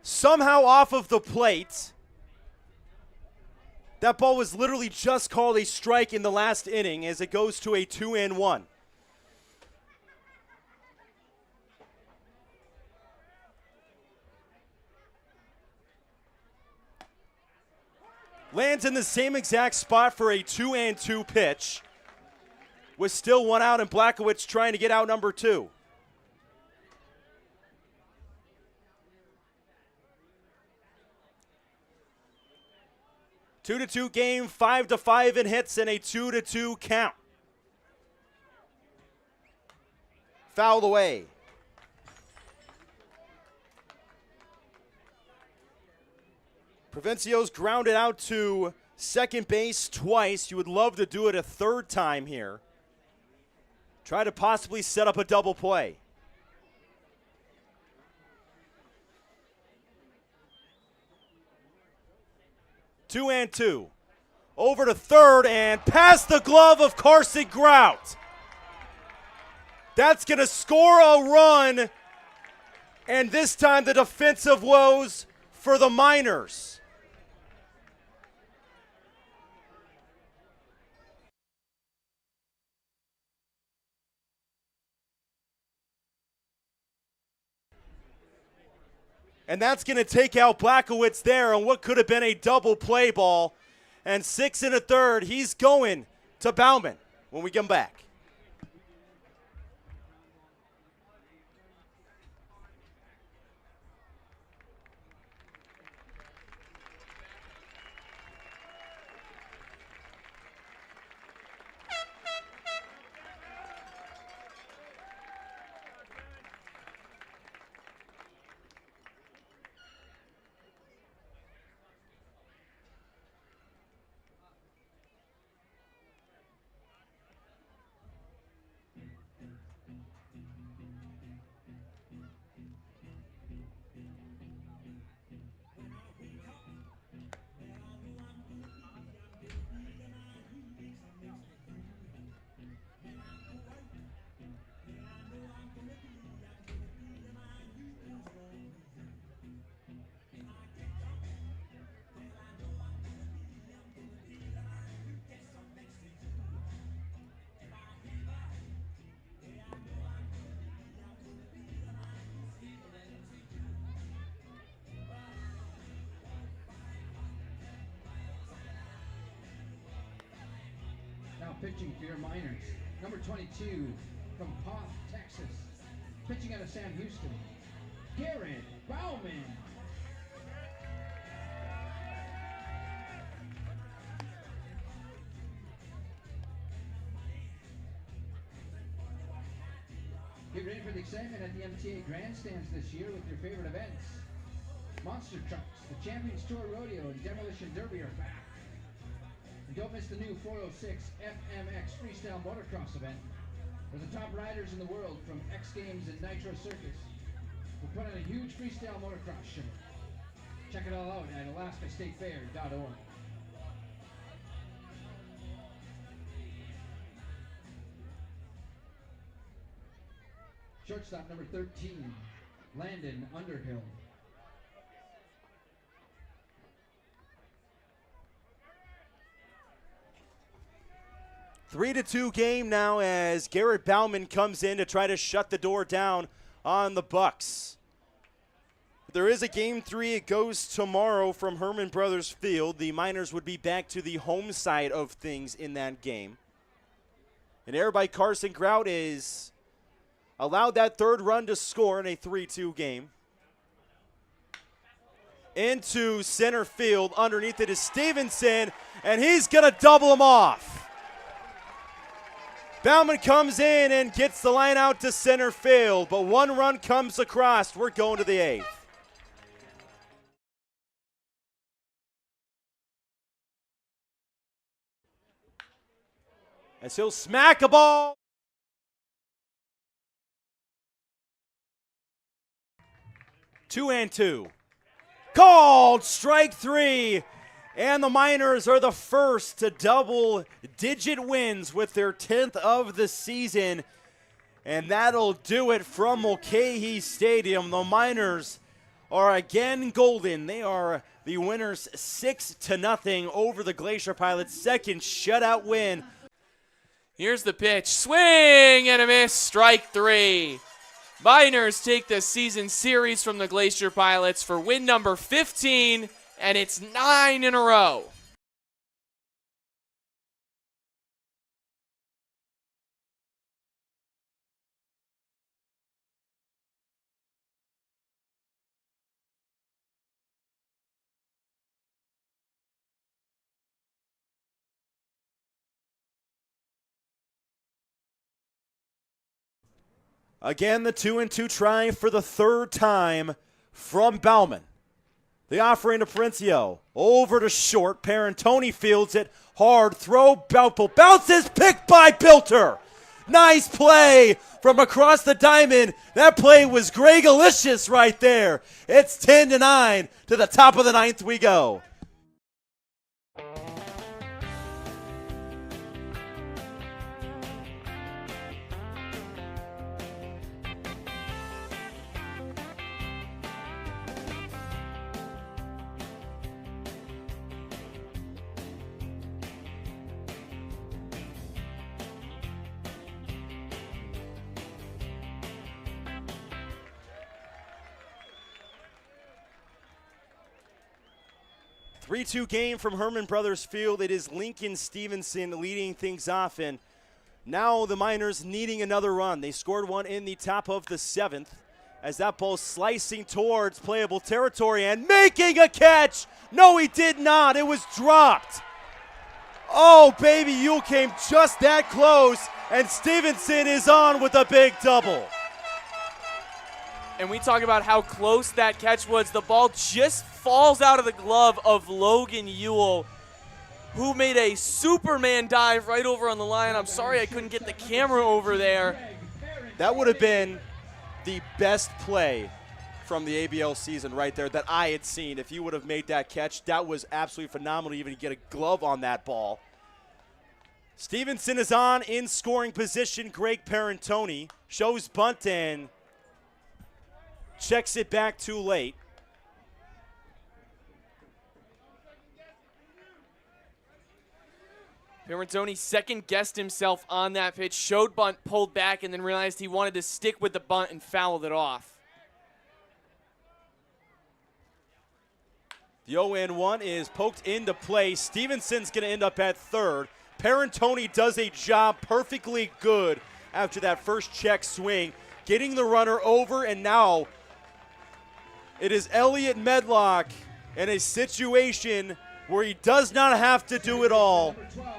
somehow off of the plate. That ball was literally just called a strike in the last inning as it goes to a 2-1. Lands in the same exact spot for a 2-2 pitch. With still one out and Blackowitz trying to get out number 2. Two to 2 game, 5-5 in hits, and a 2-2 count. Fouled away. Provencio's grounded out to second base twice. You would love to do it a third time here. Try to possibly set up a double play. Two and two. Over to third and past the glove of Carson Grout. That's going to score a run. And this time the defensive woes for the Miners. And that's going to take out Blackowitz there on what could have been a double play ball. And 6 1/3, he's going to Bauman when we come back. Now pitching for your Miners, number 22 from Poth, Texas. Pitching out of Sam Houston, Garrett Bauman. Get ready for the excitement at the MTA Grandstands this year with your favorite events. Monster Trucks, the Champions Tour Rodeo, and Demolition Derby are back. And don't miss the new 406 FMX Freestyle Motocross event, where the top riders in the world from X Games and Nitro Circus will put on a huge freestyle motocross show. Check it all out at alaskastatefair.org. Shortstop number 13, Landon Underhill. Three to 2 game now as Garrett Bauman comes in to try to shut the door down on the Bucs. There is a game 3. It goes tomorrow from Herman Brothers Field. The Miners would be back to the home side of things in that game. An error by Carson Grout is allowed that third run to score in a 3-2 game. Into center field. Underneath it is Stevenson, and he's going to double him off. Bauman comes in and gets the line out to center field, but one run comes across. We're going to the 8th. As he'll smack a ball. Two and two. Called strike 3. And the Miners are the first to double-digit wins with their 10th of the season. And that'll do it from Mulcahy Stadium. The Miners are again golden. They are the winners 6-0 over the Glacier Pilots. Second shutout win. Here's the pitch. Swing and a miss. Strike 3. Miners take the season series from the Glacier Pilots for win number 15, and it's 9 in a row. Again, the 2-2 try for the third time from Bauman. The offering to Princio. Over to short. Parentoni fields it. Hard throw. Boutful bounces. Picked by Bilter. Nice play from across the diamond. That play was Greg-alicious right there. It's 10-9. To the top of the ninth we go. Three-two game from Herman Brothers Field. It is Lincoln Stevenson leading things off, and now the Miners needing another run. They scored one in the top of the seventh as that ball slicing towards playable territory and making a catch. No, he did not. It was dropped. Oh, baby, you came just that close, and Stevenson is on with a big double. And we talk about how close that catch was. The ball just falls out of the glove of Logan Ewell, who made a Superman dive right over on the line. I'm sorry I couldn't get the camera over there. That would have been the best play from the ABL season right there that I had seen. If you would have made that catch, that was absolutely phenomenal to even get a glove on that ball. Stevenson is on in scoring position. Greg Parentoni shows bunt and checks it back too late. Parentoni second-guessed himself on that pitch, showed bunt, pulled back, and then realized he wanted to stick with the bunt and fouled it off. The 0-1 is poked into play. Stevenson's going to end up at third. Parentoni does a job perfectly good after that first check swing, getting the runner over, and now it is Elliot Medlock in a situation where he does not have to do it all.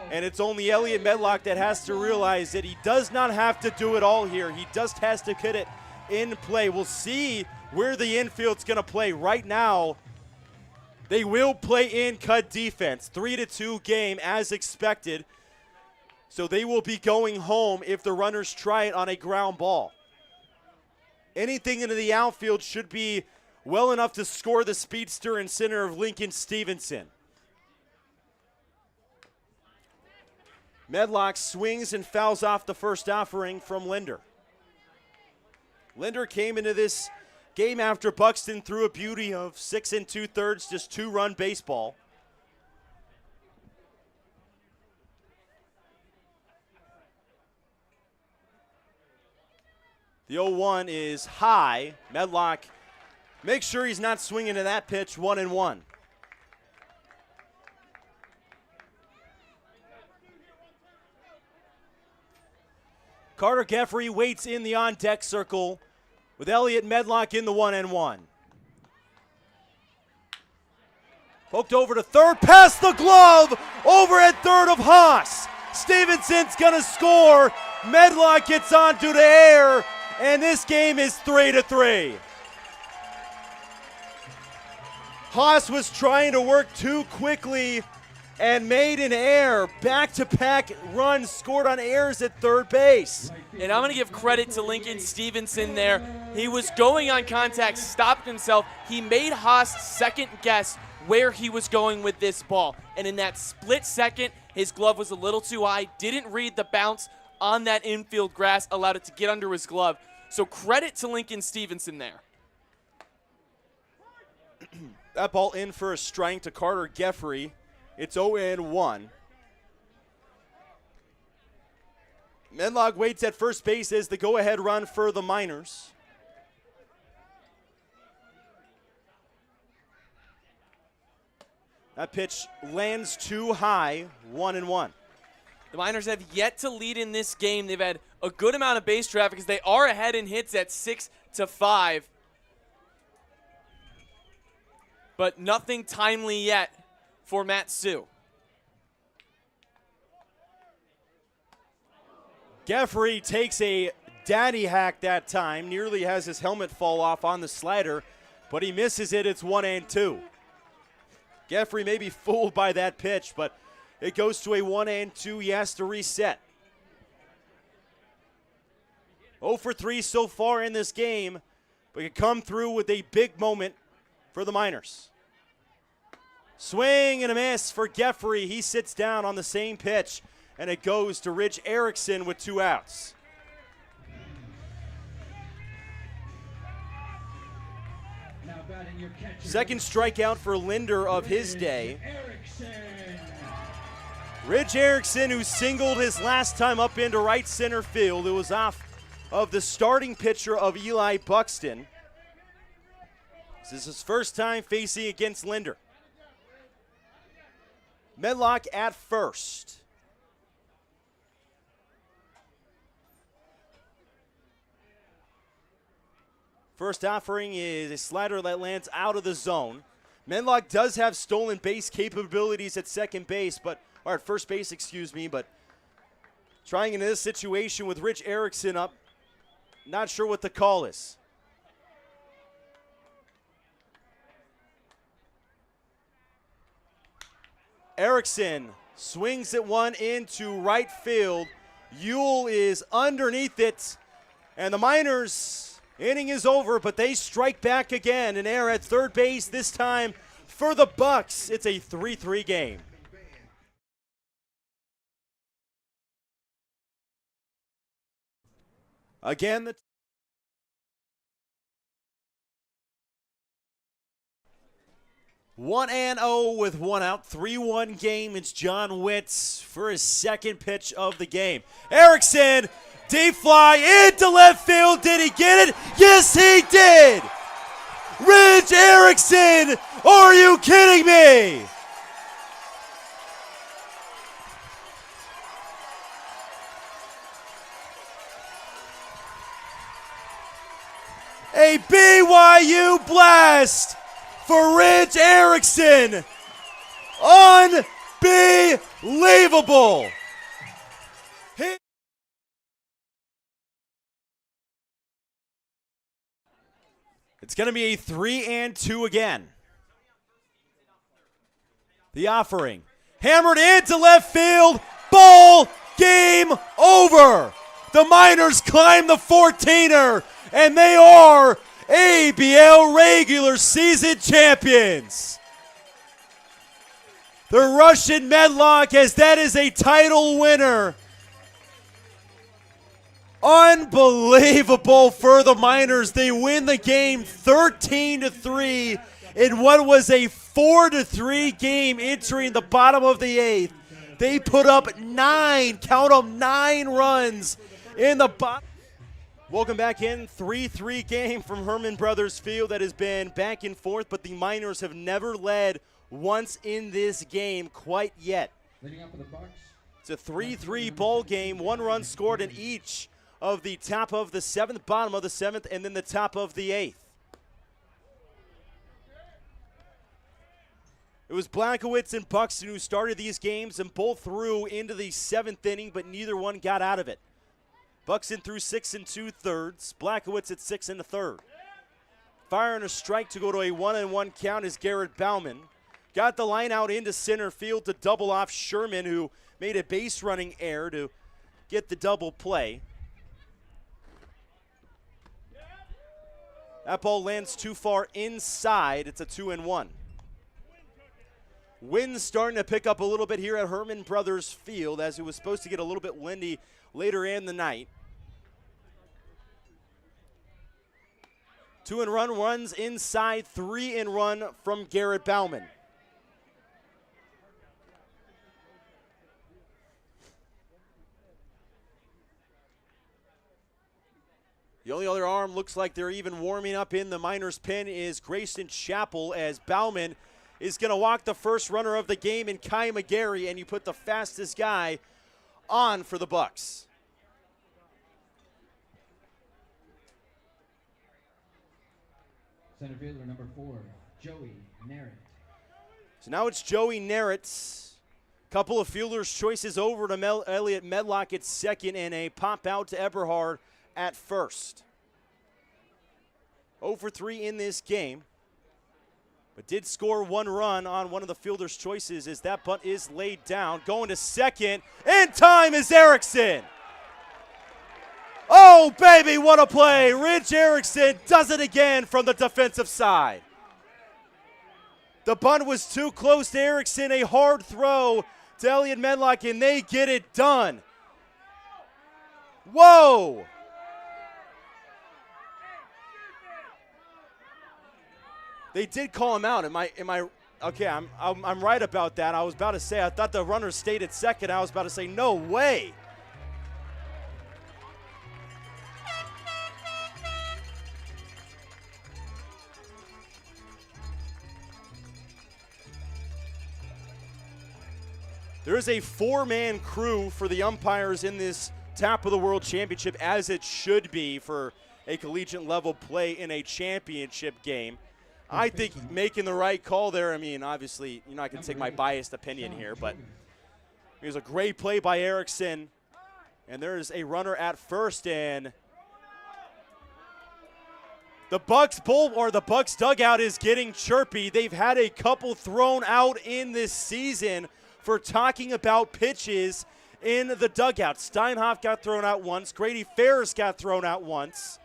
And it's only Elliot Medlock that has to realize that he does not have to do it all here. He just has to get it in play. We'll see where the infield's going to play. Right now, they will play in cut defense. 3-2 game as expected. So they will be going home if the runners try it on a ground ball. Anything into the outfield should be well enough to score the speedster in center of Lincoln Stevenson. Medlock swings and fouls off the first offering from Linder. Linder came into this game after Buxton threw a beauty of 6 2/3, just 2-run baseball. The 0-1 is high. Medlock makes sure he's not swinging to that pitch. 1-1. Carter Geffrey waits in the on-deck circle with Elliot Medlock in the 1-1. Poked over to third, past the glove, over at third of Haas. Stevenson's gonna score. Medlock gets onto the air, and this game is 3-3. Haas was trying to work too quickly and made an error. Back-to-back runs scored on errors at third base. And I'm going to give credit to Lincoln Stevenson there. He was going on contact, stopped himself. He made Haas second guess where he was going with this ball. And in that split second, his glove was a little too high, didn't read the bounce on that infield grass, allowed it to get under his glove. So credit to Lincoln Stevenson there. That ball in for a strike to Carter Geffrey. It's 0-1. Medlock waits at first base as the go-ahead run for the Miners. That pitch lands too high, 1-1. The Miners have yet to lead in this game. They've had a good amount of base traffic as they are ahead in hits at 6-5. But nothing timely yet for Matsu. Geffrey takes a daddy hack that time, nearly has his helmet fall off on the slider, but he misses it. It's 1-2. Geffrey may be fooled by that pitch, but it goes to a 1-2. He has to reset. 0 for 3 so far in this game, but can come through with a big moment for the Miners. Swing and a miss for Geffrey. He sits down on the same pitch, and it goes to Rich Erickson with 2 outs. Second strikeout for Linder of his day. Rich Erickson, who singled his last time up into right center field. It was off of the starting pitcher of Eli Buxton. This is his first time facing against Linder. Medlock at first. First offering is a slider that lands out of the zone. Medlock does have stolen base capabilities at second base, or at first base, excuse me, but trying into this situation with Rich Erickson up, not sure what the call is. Erickson swings at one into right field. Ewell is underneath it, and the Miners, inning is over, but they strike back again. An error at third base, this time for the Bucs. It's a 3-3 game. Again, the 1-0 with 1 out, 3-1 game. It's John Witz for his second pitch of the game. Erickson, deep fly into left field. Did he get it? Yes, he did. Rich Erickson, are you kidding me? A BYU blast for Rich Erickson. Unbelievable. It's going to be a 3-2 again. The offering. Hammered into left field. Ball game over. The Miners climb the 14er, and they are ABL regular season champions. The Russian Medlock, as that is a title winner. Unbelievable for the Miners. They win the game 13-3 in what was a 4-3 game entering the bottom of the 8th. They put up 9 runs in the bottom. Welcome back in. 3-3 game from Herman Brothers Field that has been back and forth, but the Miners have never led once in this game quite yet. It's a 3-3 ball game. 1 run scored in each of the top of the 7th, bottom of the 7th, and then the top of the 8th. It was Blankowitz and Buxton who started these games, and both threw into the 7th inning, but neither one got out of it. Buxton threw 6 2/3. Blankowitz at 6 1/3. Firing a strike to go to a 1-1 count is Garrett Bauman. Got the line out into center field to double off Sherman, who made a base running error to get the double play. That ball lands too far inside. It's a 2-1. Wind's starting to pick up a little bit here at Herman Brothers Field, as it was supposed to get a little bit windy later in the night. 2-and-run runs inside, 3-and-run from Garrett Bauman. The only other arm looks like they're even warming up in the Miners pen is Grayson Chappell, as Bauman is going to walk the first runner of the game in Kai McGarry, and you put the fastest guy on for the Bucs. Center fielder number 4, Joey Narrett. So now it's Joey Narrett. Couple of fielders' choices over to Elliot Medlock at second, and a pop out to Eberhard at first. 0 for 3 in this game, but did score 1 run on one of the fielders' choices as that bunt is laid down. Going to second, and time is Erickson. Oh, baby, what a play. Ridge Erickson does it again from the defensive side. The bunt was too close to Erickson, a hard throw to Elliot Medlock, and they get it done. Whoa. They did call him out. Am I okay? I'm right about that. I was about to say I thought the runner stayed at second. I was about to say no way. There is a 4-man crew for the umpires in this Tap of the World Championship, as it should be for a collegiate level play in a championship game. I think making the right call there, I mean, obviously, you're not going to take my biased opinion here, but it was a great play by Erickson. And there's a runner at first, and the Bucs dugout is getting chirpy. They've had a couple thrown out in this season for talking about pitches in the dugout. Steinhoff got thrown out once. Grady Ferris got thrown out once.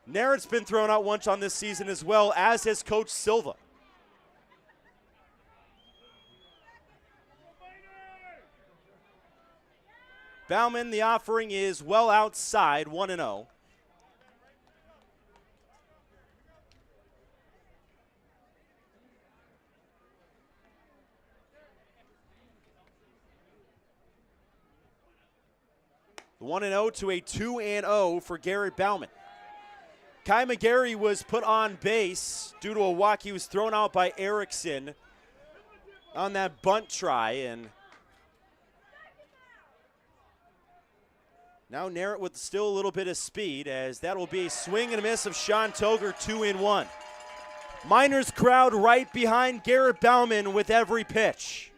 Narrett's been thrown out once on this season as well, as has Coach Silva. Bauman, the offering is well outside, 1-0. The 1-0 to a 2-0 for Garrett Bauman. Kai McGarry was put on base due to a walk. He was thrown out by Erickson on that bunt try, and now Narrett with still a little bit of speed, as that will be a swing and a miss of Sean Toger, 2-1. Miners crowd right behind Garrett Bauman with every pitch.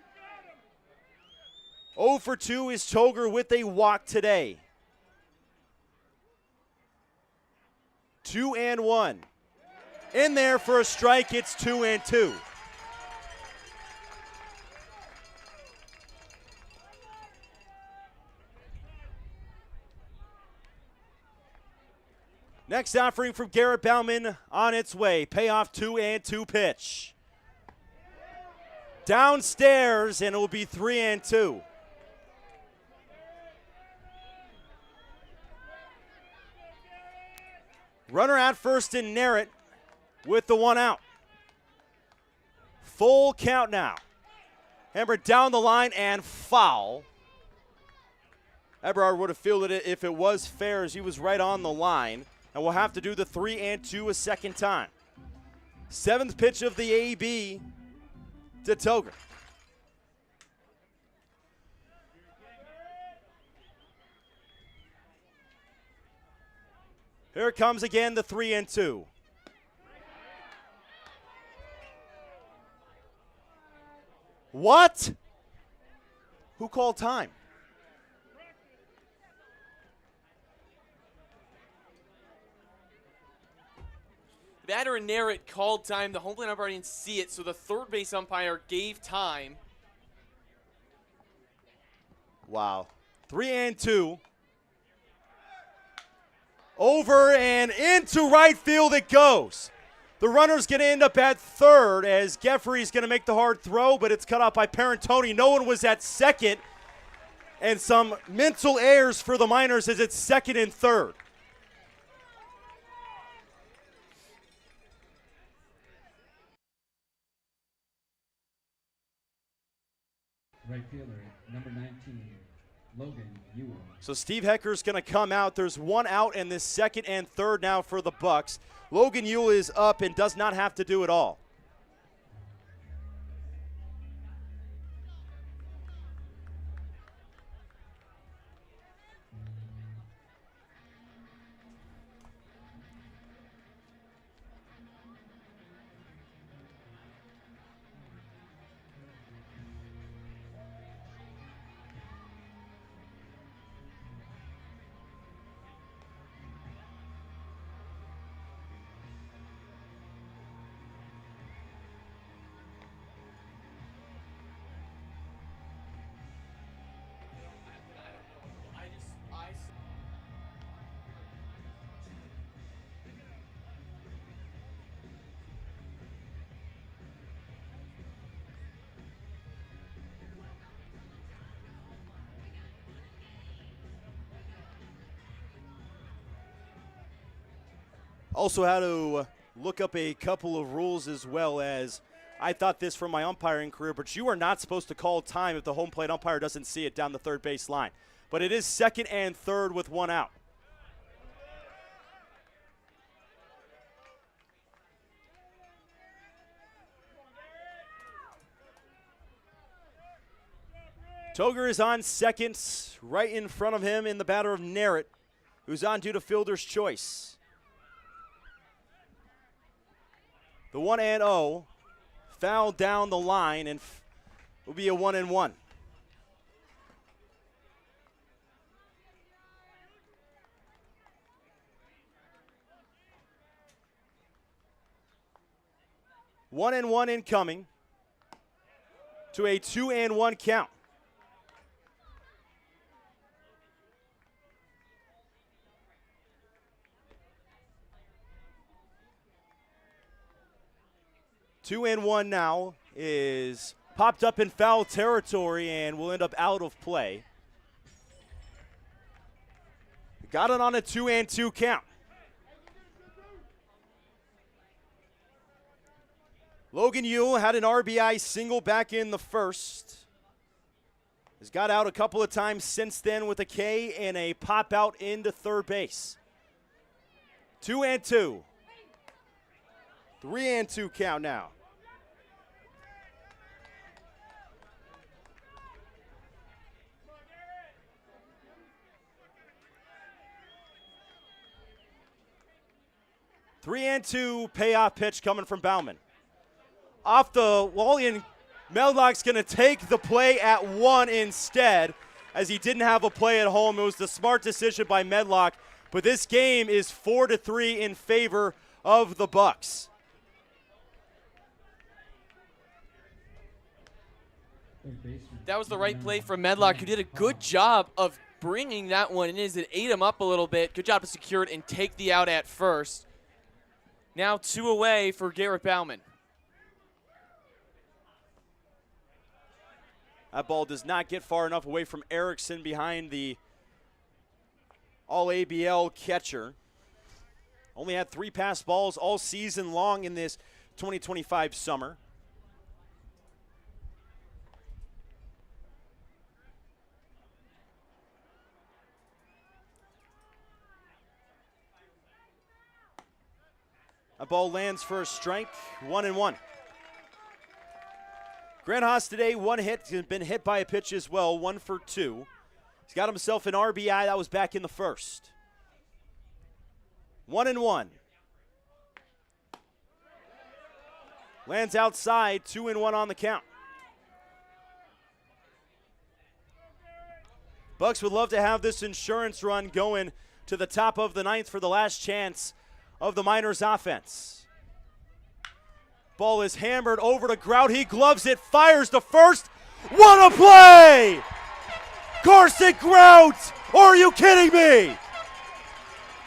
0 for 2 is Toger with a walk today. 2-1. In there for a strike, it's 2-2. Next offering from Garrett Bauman on its way. Payoff 2-2 pitch. Downstairs, and it will be 3-2. Runner at first in Narrett with the 1 out. Full count now. Hammer down the line and foul. Eberhard would have fielded it if it was fair, as he was right on the line. And we'll have to do the 3-2 a second time. 7th pitch of the AB to Toger. Here comes again the 3-2. What? Who called time? Batter and Narrett called time. The home plate umpire didn't see it, so the third base umpire gave time. Wow. 3-2. Over and into right field it goes. The runner's going to end up at third, as Geffrey's going to make the hard throw, but it's cut off by Parentoni. No one was at second, and some mental errors for the Miners as it's second and third. Right fielder, number 19, Logan Ewell. So Steve Hecker's going to come out. There's one out in this second and third now for the Bucs. Logan Ewell is up and does not have to do it all. Also had to look up a couple of rules as well, as I thought this from my umpiring career, but you are not supposed to call time if the home plate umpire doesn't see it down the third base line. But it is second and third with one out. Toger is on second, right in front of him in the batter of Narrett, who's on due to fielder's choice. The 1-0 foul down the line and will be a 1-1. One and one incoming to a 2-1 count. Two and one now is popped up in foul territory and will end up out of play. Got it on a 2-2 count. Logan Ewell had an RBI single back in the first. Has got out a couple of times since then with a K and a pop out into third base. 2-2. 3-2 count now. Three and two payoff pitch coming from Bauman. Off the wall, and Medlock's going to take the play at one instead, as he didn't have a play at home. It was the smart decision by Medlock, but this game is 4-3 in favor of the Bucs. That was the right play from Medlock, who did a good job of bringing that one in as it ate him up a little bit. Good job to secure it and take the out at first. Now 2 away for Garrett Bauman. That ball does not get far enough away from Erickson behind the All-ABL catcher. Only had 3 pass balls all season long in this 2025 summer. That ball lands for a strike, 1-1. Grant Haas today, 1 hit, has been hit by a pitch as well, 1 for 2. He's got himself an RBI, that was back in the first. 1-1. Lands outside, 2-1 on the count. Bucs would love to have this insurance run going to the top of the 9th for the last chance of the Miners offense. Ball is hammered over to Grout. He gloves it, fires to first. What a play! Carson Grout! Are you kidding me?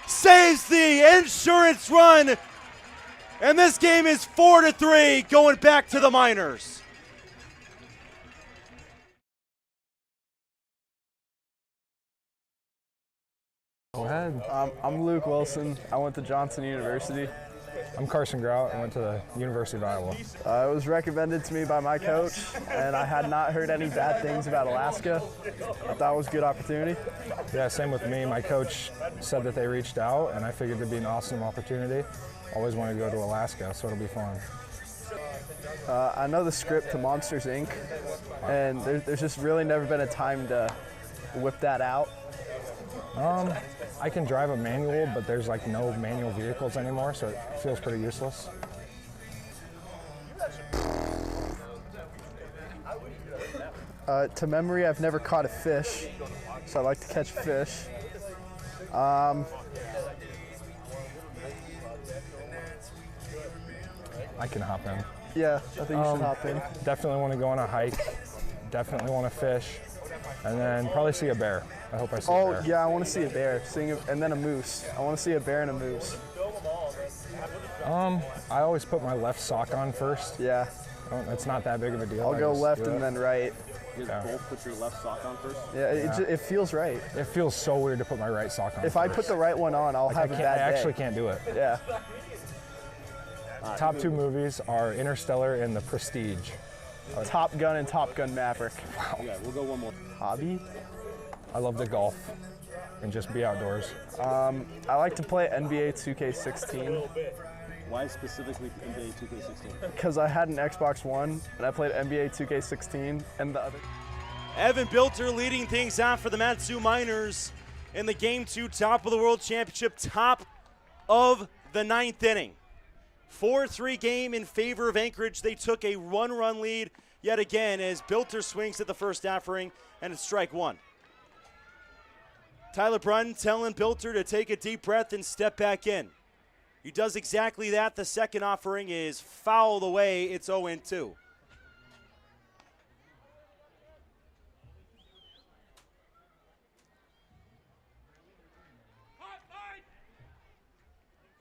Saves the insurance run. And this game is 4-3 going back to the Miners. Go ahead. I'm Luke Wilson. I went to Johnson University. I'm Carson Grout. I went to the University of Iowa. It was recommended to me by my coach, and I had not heard any bad things about Alaska. I thought it was a good opportunity. Yeah, same with me. My coach said that they reached out, and I figured it'd be an awesome opportunity. Always wanted to go to Alaska, so it'll be fun. I know the script to Monsters, Inc., and there's just really never been a time to whip that out. I can drive a manual, but there's like no manual vehicles anymore, so it feels pretty useless. To memory, I've never caught a fish, so I like to catch fish. I can hop in. Yeah, I think you should hop in. Definitely want to go on a hike. Definitely want to fish, and then probably see a bear. I hope I see a bear. Oh, yeah, I want to see a bear, and then a moose. I want to see a bear and a moose. I always put my left sock on first. Yeah. It's not that big of a deal. I'll go left and then right. You guys both put your left sock on first? Yeah, it feels right. It feels so weird to put my right sock on If first. I put the right one on, I'll have a bad day. I actually can't do it. Yeah. Top two movies are Interstellar and The Prestige. Top Gun and Top Gun Maverick. Wow. Okay, we'll go one more. Hobby? I love to golf and just be outdoors. I like to play NBA 2K16. Why specifically NBA 2K16? Because I had an Xbox One and I played NBA 2K16 and the other. Evan Bilter leading things out for the Mat-Su Miners in the Game 2 Top of the World Championship, top of the 9th inning. 4-3 game in favor of Anchorage. They took a one-run lead yet again as Bilter swings at the first offering, and it's strike one. Tyler Brunton telling Bilter to take a deep breath and step back in. He does exactly that. The second offering is fouled away. It's 0-2.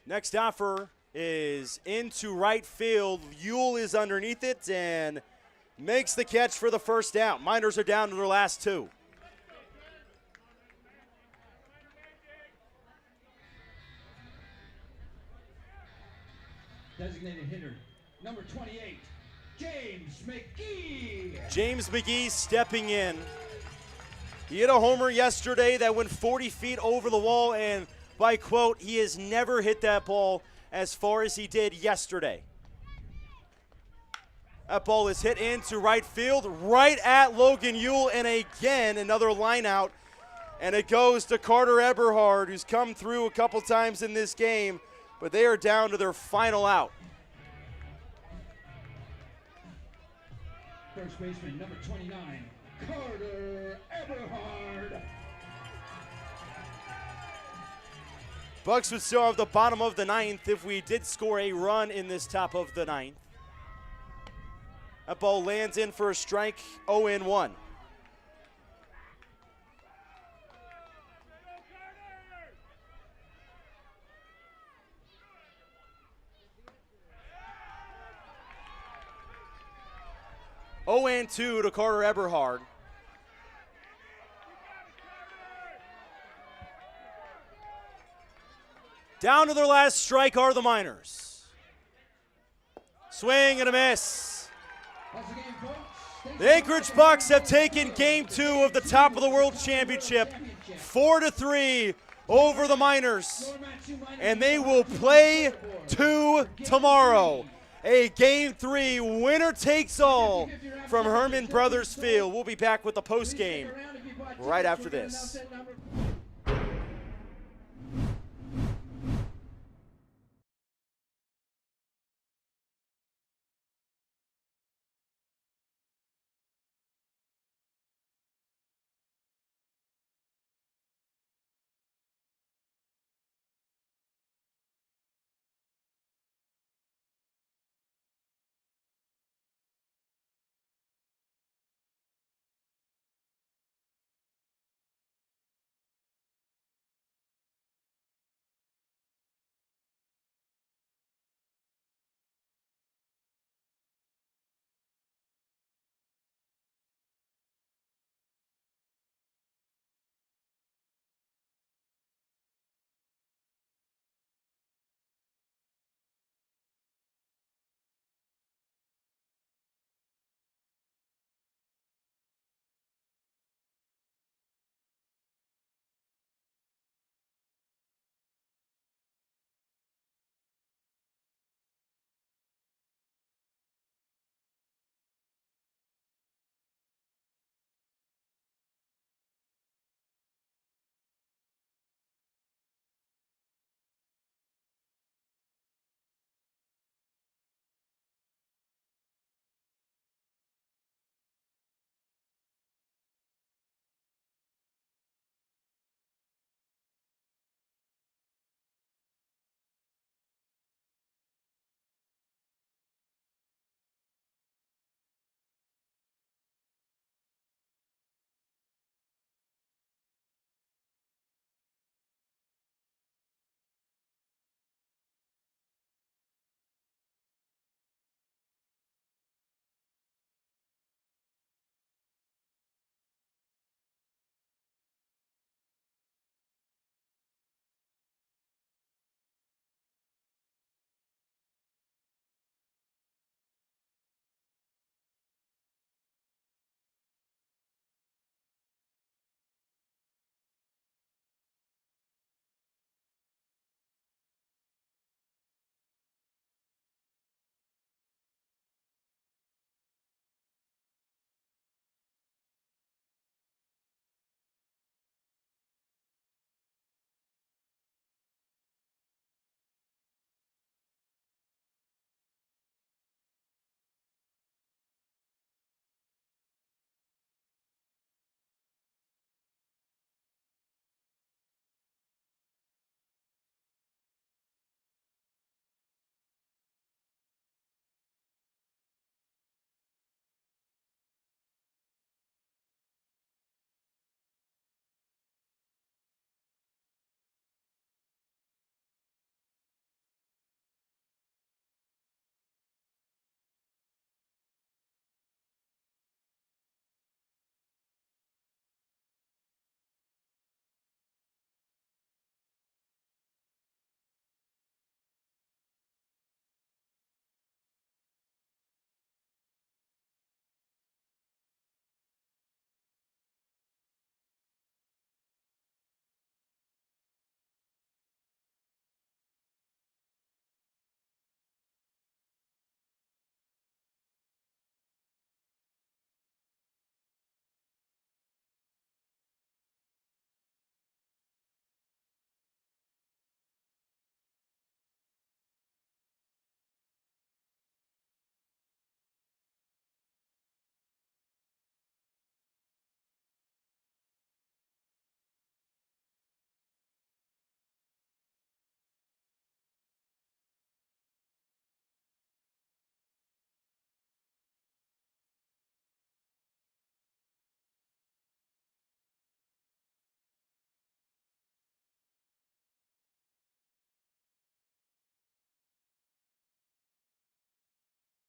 Next offer is into right field. Yule is underneath it and makes the catch for the first out. Miners are down to their last two. Designated hitter, number 28, James McGee. James McGee stepping in. He hit a homer yesterday that went 40 feet over the wall, and by quote, he has never hit that ball as far as he did yesterday. That ball is hit into right field, right at Logan Yule, and again, another line out. And it goes to Carter Eberhard, who's come through a couple times in this game, but they are down to their final out. First baseman, number 29, Carter Eberhard. Bucs would still have the bottom of the 9th if we did score a run in this top of the 9th. That ball lands in for a strike, 0-1. To Carter Eberhard. Down to their last strike are the Miners. Swing and a miss. The Anchorage Bucs have taken Game 2 of the Top of the World Championship 4-3 over the Miners, and they will play 2 tomorrow. A Game 3 winner takes all from Herman Brothers Field. We'll be back with the postgame right after this.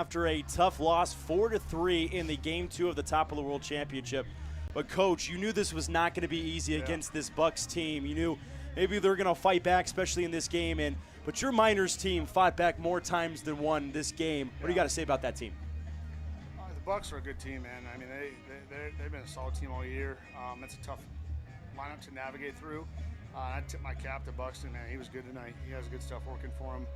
After a tough loss, 4-3 in the Game 2 of the Top of the World Championship. But, Coach, you knew this was not going to be easy against this Bucs team. You knew maybe they're going to fight back, especially in this game. But your Miners team fought back more times than one this game. What do you got to say about that team? The Bucs are a good team, man. I mean, they've been a solid team all year. It's a tough lineup to navigate through. I tip my cap to Buxton, man. He was good tonight. He has good stuff working for him.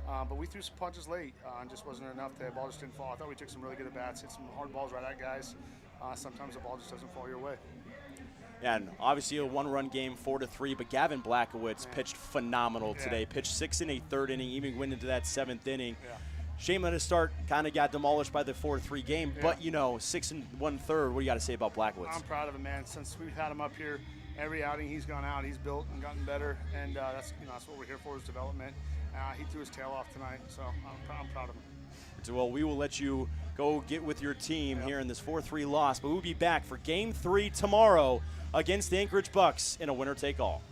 But we threw some punches late and just wasn't enough. The ball just didn't fall. I thought we took some really good at-bats, hit some hard balls right at guys. Sometimes the ball just doesn't fall your way. Yeah, and obviously a one-run game, 4-3, but Gavin Blackowitz pitched phenomenal today. Pitched 6 in a third inning, even went into that 7th inning. Shame that his start kind of got demolished by the 4-3 game, but, 6 1/3, what do you got to say about Blackowitz? I'm proud of him, man. Since we've had him up here, every outing he's gone out, he's built and gotten better, and that's what we're here for, is development. He threw his tail off tonight, so I'm proud of him. Well, we will let you go get with your team here in this 4-3 loss, but we'll be back for Game 3 tomorrow against the Anchorage Bucs in a winner-take-all.